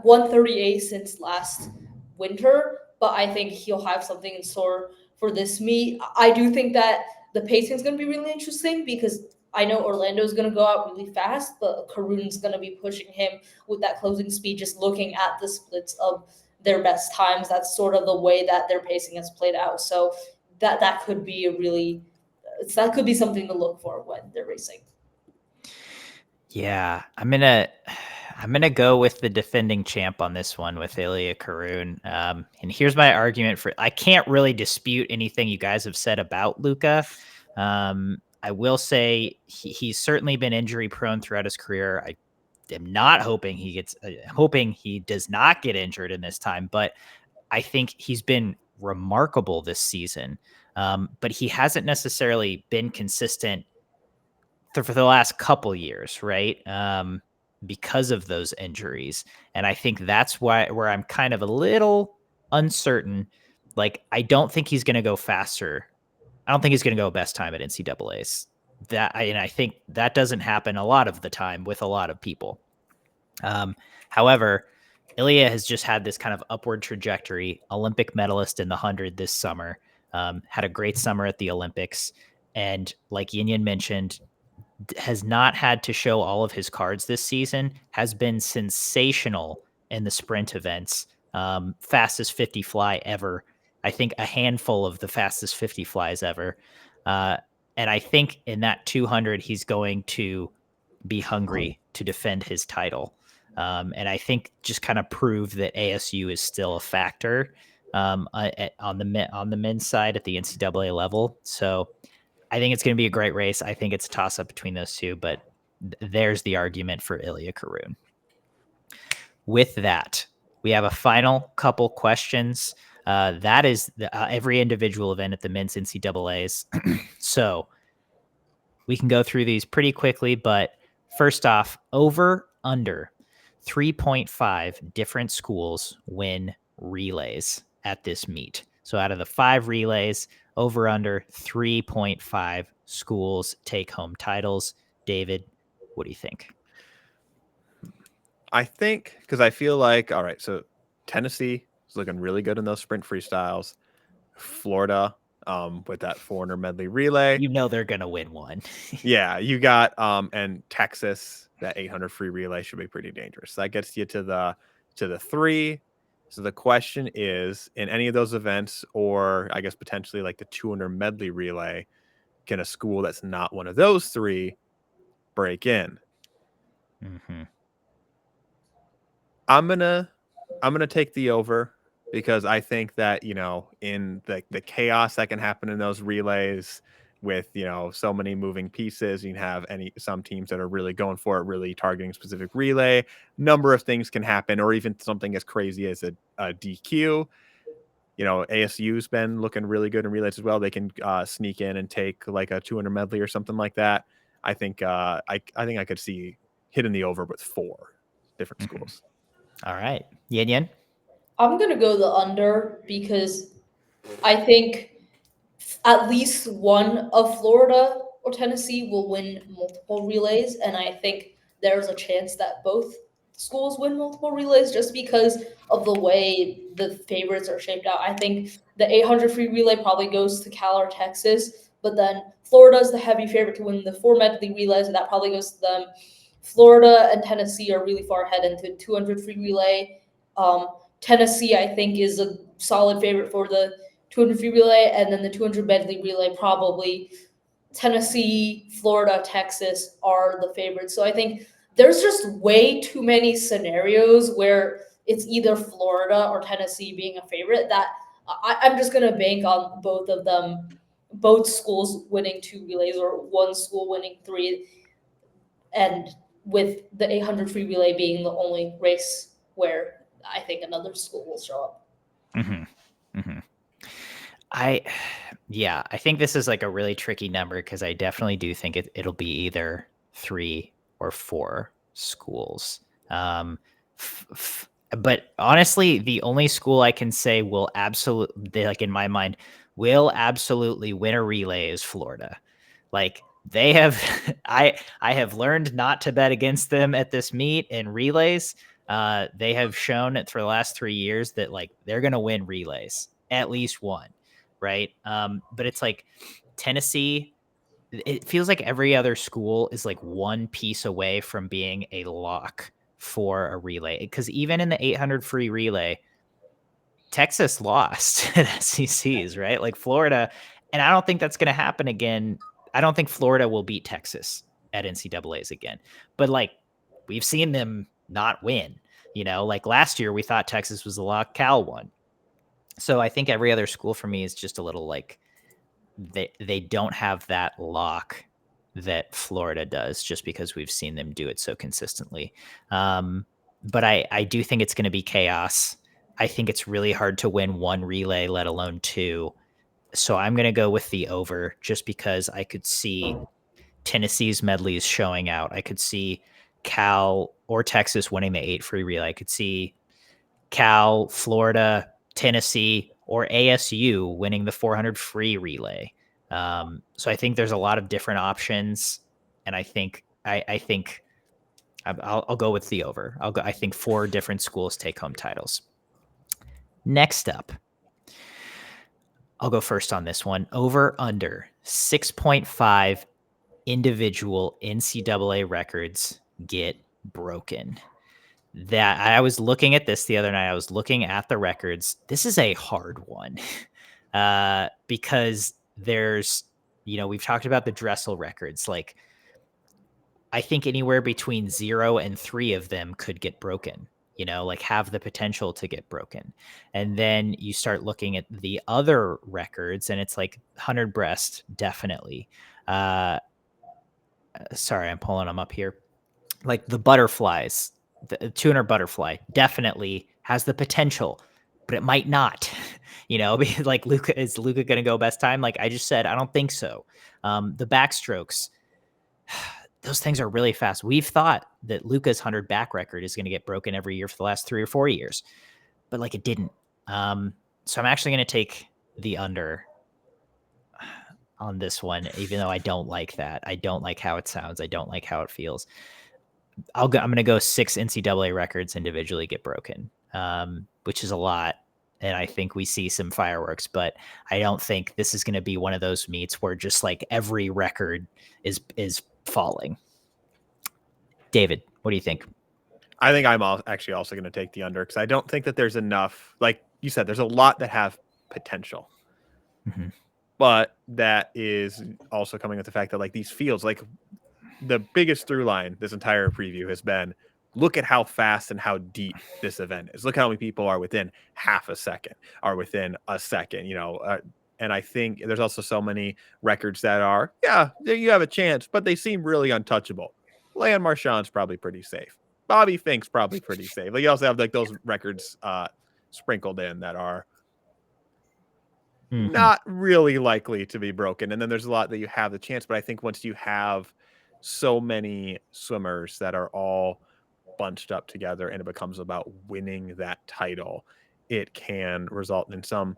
138 since last winter, but I think he'll have something in store for this meet. I do think that the pacing is going to be really interesting because I know Orlando is going to go out really fast, but Karun's going to be pushing him with that closing speed, just looking at the splits of their best times. That's sort of the way that their pacing has played out. So that could be that could be something to look for when they're racing. Yeah, I'm gonna go with the defending champ on this one with Ilya Kurun. And here's my argument for. I can't really dispute anything you guys have said about Luca. I will say he's certainly been injury prone throughout his career. I am not hoping hoping he does not get injured in this time, but I think he's been remarkable this season. But he hasn't necessarily been consistent for the last couple years, right? Because of those injuries. And I think that's where I'm kind of a little uncertain. Like, I don't think he's going to go faster. I don't think he's going to go best time at NCAAs. And I think that doesn't happen a lot of the time with a lot of people. However, Ilya has just had this kind of upward trajectory. Olympic medalist in the 100 this summer. Had a great summer at the Olympics. And like Yin mentioned, has not had to show all of his cards this season, has been sensational in the sprint events. Fastest 50 fly ever. I think a handful of the fastest 50 flies ever. And I think in that 200, he's going to be hungry to defend his title. And I think just kind of prove that ASU is still a factor on the men's side at the NCAA level. So I think it's going to be a great race. I think it's a toss-up between those two, but there's the argument for Ilya Kurun. With that, we have a final couple questions. That is every individual event at the men's NCAAs. So we can go through these pretty quickly, but first off, over, under 3.5 different schools win relays at this meet. So out of the 5 relays, over under 3.5 schools take home titles. David, what do you think? I think because I feel like, all right, so Tennessee is looking really good in those sprint freestyles. Florida, with that 400 medley relay. You know they're gonna win one. Yeah, you got and Texas, that 800 free relay should be pretty dangerous. That gets you to the 3. So the question is, in any of those events, or I guess potentially like the 200 medley relay, can a school that's not one of those 3 break in? Mm-hmm. I'm gonna take the over because I think that, in the chaos that can happen in those relays with, so many moving pieces, you can have some teams that are really going for it, really targeting specific relay. Number of things can happen, or even something as crazy as a DQ. ASU's been looking really good in relays as well. They can sneak in and take like a 200 medley or something like that. I think I think I could see hitting the over with 4 different Mm-hmm. schools. All right. Yin Yin? I'm gonna go the under because I think at least one of Florida or Tennessee will win multiple relays, and I think there's a chance that both schools win multiple relays just because of the way the favorites are shaped out. I think the 800 free relay probably goes to Cal or Texas, but then Florida is the heavy favorite to win the 4 medley relays, and that probably goes to them. Florida and Tennessee are really far ahead into 200 free relay. Tennessee, I think, is a solid favorite for the 200 free relay, and then the 200 medley relay, probably Tennessee, Florida, Texas are the favorites. So I think there's just way too many scenarios where it's either Florida or Tennessee being a favorite that I'm just going to bank on both of them, both schools winning 2 relays or one school winning 3, and with the 800 free relay being the only race where I think another school will show up. Mm-hmm. Mm-hmm. I think this is like a really tricky number because I definitely do think it'll be either 3 or 4 schools. But honestly, the only school I can say will absolutely, like in my mind, will absolutely win a relay is Florida. Like they have, I have learned not to bet against them at this meet in relays. They have shown it for the last 3 years that like they're gonna win relays, at least one, right? But it's like Tennessee. It feels like every other school is like one piece away from being a lock for a relay. Because even in the 800 free relay, Texas lost at SECs, right? Like Florida, and I don't think that's going to happen again. I don't think Florida will beat Texas at NCAAs again. But like we've seen them not win. Like last year we thought Texas was the lock, Cal won. So I think every other school for me is just a little like they don't have that lock that Florida does, just because we've seen them do it so consistently. But I do think it's going to be chaos. I think it's really hard to win one relay, let alone 2. So I'm going to go with the over, just because I could see Tennessee's medleys showing out. I could see Cal or Texas winning the 8 free relay. I could see Cal, Florida, Tennessee, or ASU winning the 400 free relay. So I think there's a lot of different options, and I think I'll go with the over. I think 4 different schools take home titles. Next up, I'll go first on this one. Over under 6.5 individual NCAA records get broken. That I was looking at this the other night. I was looking at the records. This is a hard one because there's, we've talked about the Dressel records. Like, I think anywhere between 0 and 3 of them could get broken, like have the potential to get broken. And then you start looking at the other records and it's like 100 breast, definitely. Sorry, I'm pulling them up here. Like the butterflies, the 200 butterfly definitely has the potential, but it might not, because like is Luca going to go best time? Like I just said, I don't think so. The backstrokes, those things are really fast. We've thought that Luca's 100 back record is going to get broken every year for the last 3 or 4 years, but like it didn't. So I'm actually going to take the under. on this one, even though I don't like that. I don't like how it sounds. I don't like how it feels. I'm going to go 6 NCAA records individually get broken, which is a lot. And I think we see some fireworks, but I don't think this is going to be one of those meets where just like every record is falling. David, what do you think? I think I'm actually also going to take the under because I don't think that there's enough. Like you said, there's a lot that have potential, but that is also coming with the fact that like these fields, like the biggest through line this entire preview has been, look at how fast and how deep this event is. Look how many people are within half a second, are within a second, and I think there's also so many records that are, yeah, you have a chance, but they seem really untouchable. Leon Marchand's probably pretty safe. Bobby Fink's probably pretty safe. Like you also have like those records sprinkled in that are not really likely to be broken. And then there's a lot that you have the chance. But I think once you have so many swimmers that are all bunched up together and it becomes about winning that title, it can result in some,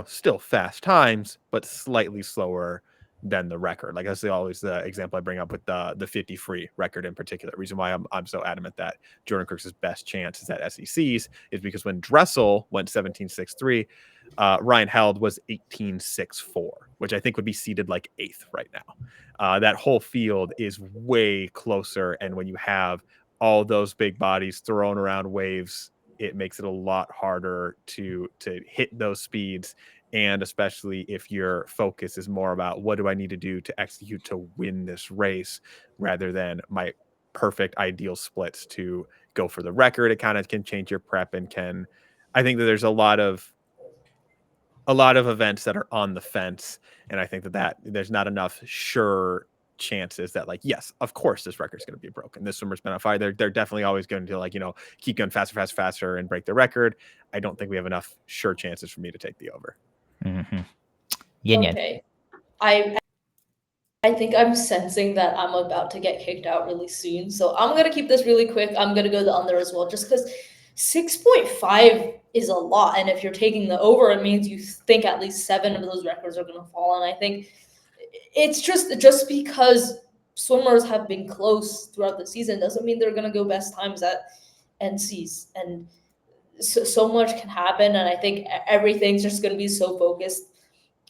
still fast times, but slightly slower than the record. Like that's always the example I bring up with the 50 free record in particular. Reason why I'm so adamant that Jordan Crooks' best chance is at SECs is because when Dressel went 17.63, Ryan Held was 18.64, which I think would be seated like 8th right now. That whole field is way closer, and when you have all those big bodies thrown around waves, it makes it a lot harder to hit those speeds. And especially if your focus is more about what do I need to do to execute to win this race rather than my perfect ideal splits to go for the record, it kind of can change your prep and I think that there's a lot of events that are on the fence. And I think that there's not enough sure chances that like, yes, of course this record's going to be broken. This swimmer's been on fire. They're definitely always going to like, keep going faster and break the record. I don't think we have enough sure chances for me to take the over. Yin. Okay. I think I'm sensing that I'm about to get kicked out really soon. So I'm going to keep this really quick. I'm going to go the under as well, just because 6.5 is a lot. And if you're taking the over, it means you think at least 7 of those records are going to fall. And I think it's just because swimmers have been close throughout the season doesn't mean they're going to go best times at NCs. And so much can happen. And I think everything's just going to be so focused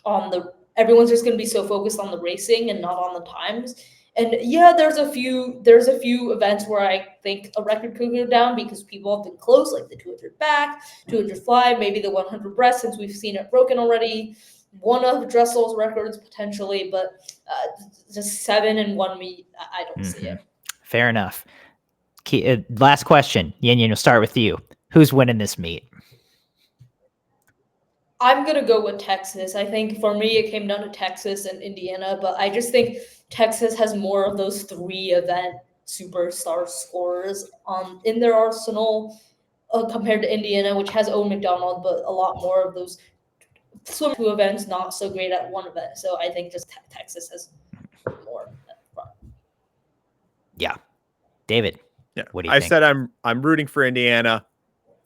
on everyone's just going to be so focused on the racing and not on the times. And yeah, there's a few events where I think a record could go down because people have been close, like the 200 back, 200 fly, maybe the 100 breast, since we've seen it broken already. One of Dressel's records potentially, but just 7 in one meet, I don't see it. Fair enough. Last question. Yin, we'll start with you. Who's winning this meet? I'm going to go with Texas. I think for me, it came down to Texas and Indiana, but I just think Texas has more of those 3 event superstar scorers in their arsenal compared to Indiana, which has Owen McDonald, but a lot more of those 2 events, not so great at one event. So I think just Texas has more. Yeah. David. Yeah. What do you think? I said I'm rooting for Indiana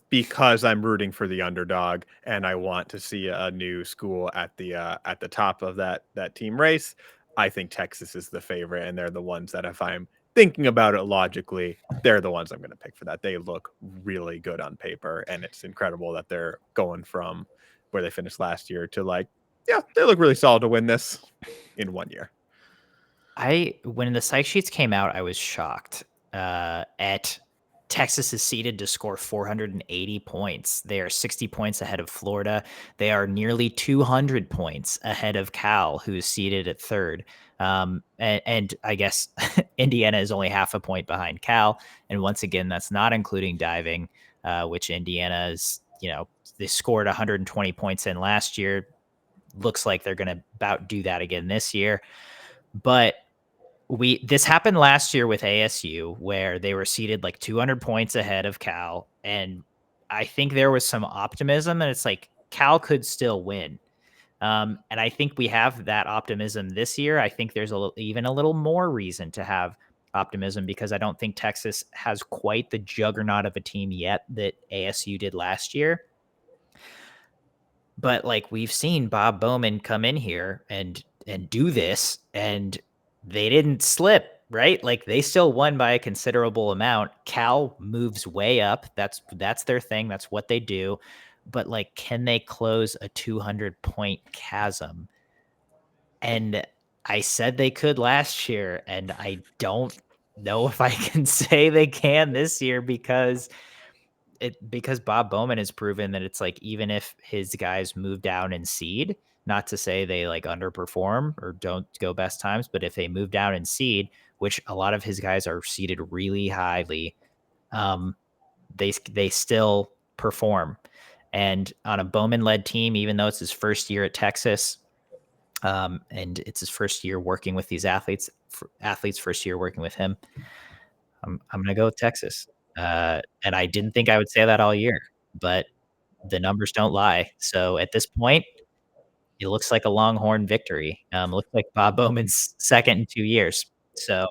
because I'm rooting for the underdog and I want to see a new school at the top of that team race. I think Texas is the favorite, and they're the ones that, if I'm thinking about it logically, they're the ones I'm going to pick for that. They look really good on paper, and it's incredible that they're going from where they finished last year to like, yeah, they look really solid to win this in 1 year. When the psych sheets came out, I was shocked at Texas is seeded to score 480 points. They are 60 points ahead of Florida. They are nearly 200 points ahead of Cal, who's seeded at 3rd. And I guess Indiana is only half a point behind Cal. And once again, that's not including diving, which Indiana is, they scored 120 points in last year. Looks like they're going to about do that again this year. But this happened last year with ASU, where they were seated like 200 points ahead of Cal. And I think there was some optimism, and it's like Cal could still win. And I think we have that optimism this year. I think there's even a little more reason to have optimism because I don't think Texas has quite the juggernaut of a team yet that ASU did last year. But like we've seen Bob Bowman come in here and do this, and they didn't slip, right? Like, they still won by a considerable amount. Cal moves way up. That's their thing. That's what they do. But, like, can they close a 200-point chasm? And I said they could last year, and I don't know if I can say they can this year because Bob Bowman has proven that it's like, even if his guys move down in seed, not to say they like underperform or don't go best times, but if they move down in seed, which a lot of his guys are seeded really highly, they still perform. And on a Bowman-led team, even though it's his first year at Texas, and it's his first year working with these athletes, first year working with him, I'm gonna go with Texas. And I didn't think I would say that all year, but the numbers don't lie. So at this point, it looks like a Longhorn victory. Looks like Bob Bowman's second in 2 years. So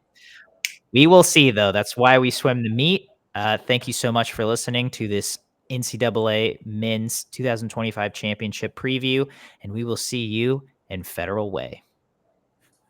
we will see, though. That's why we swim the meet. Thank you so much for listening to this NCAA Men's 2025 Championship preview, and we will see you in Federal Way.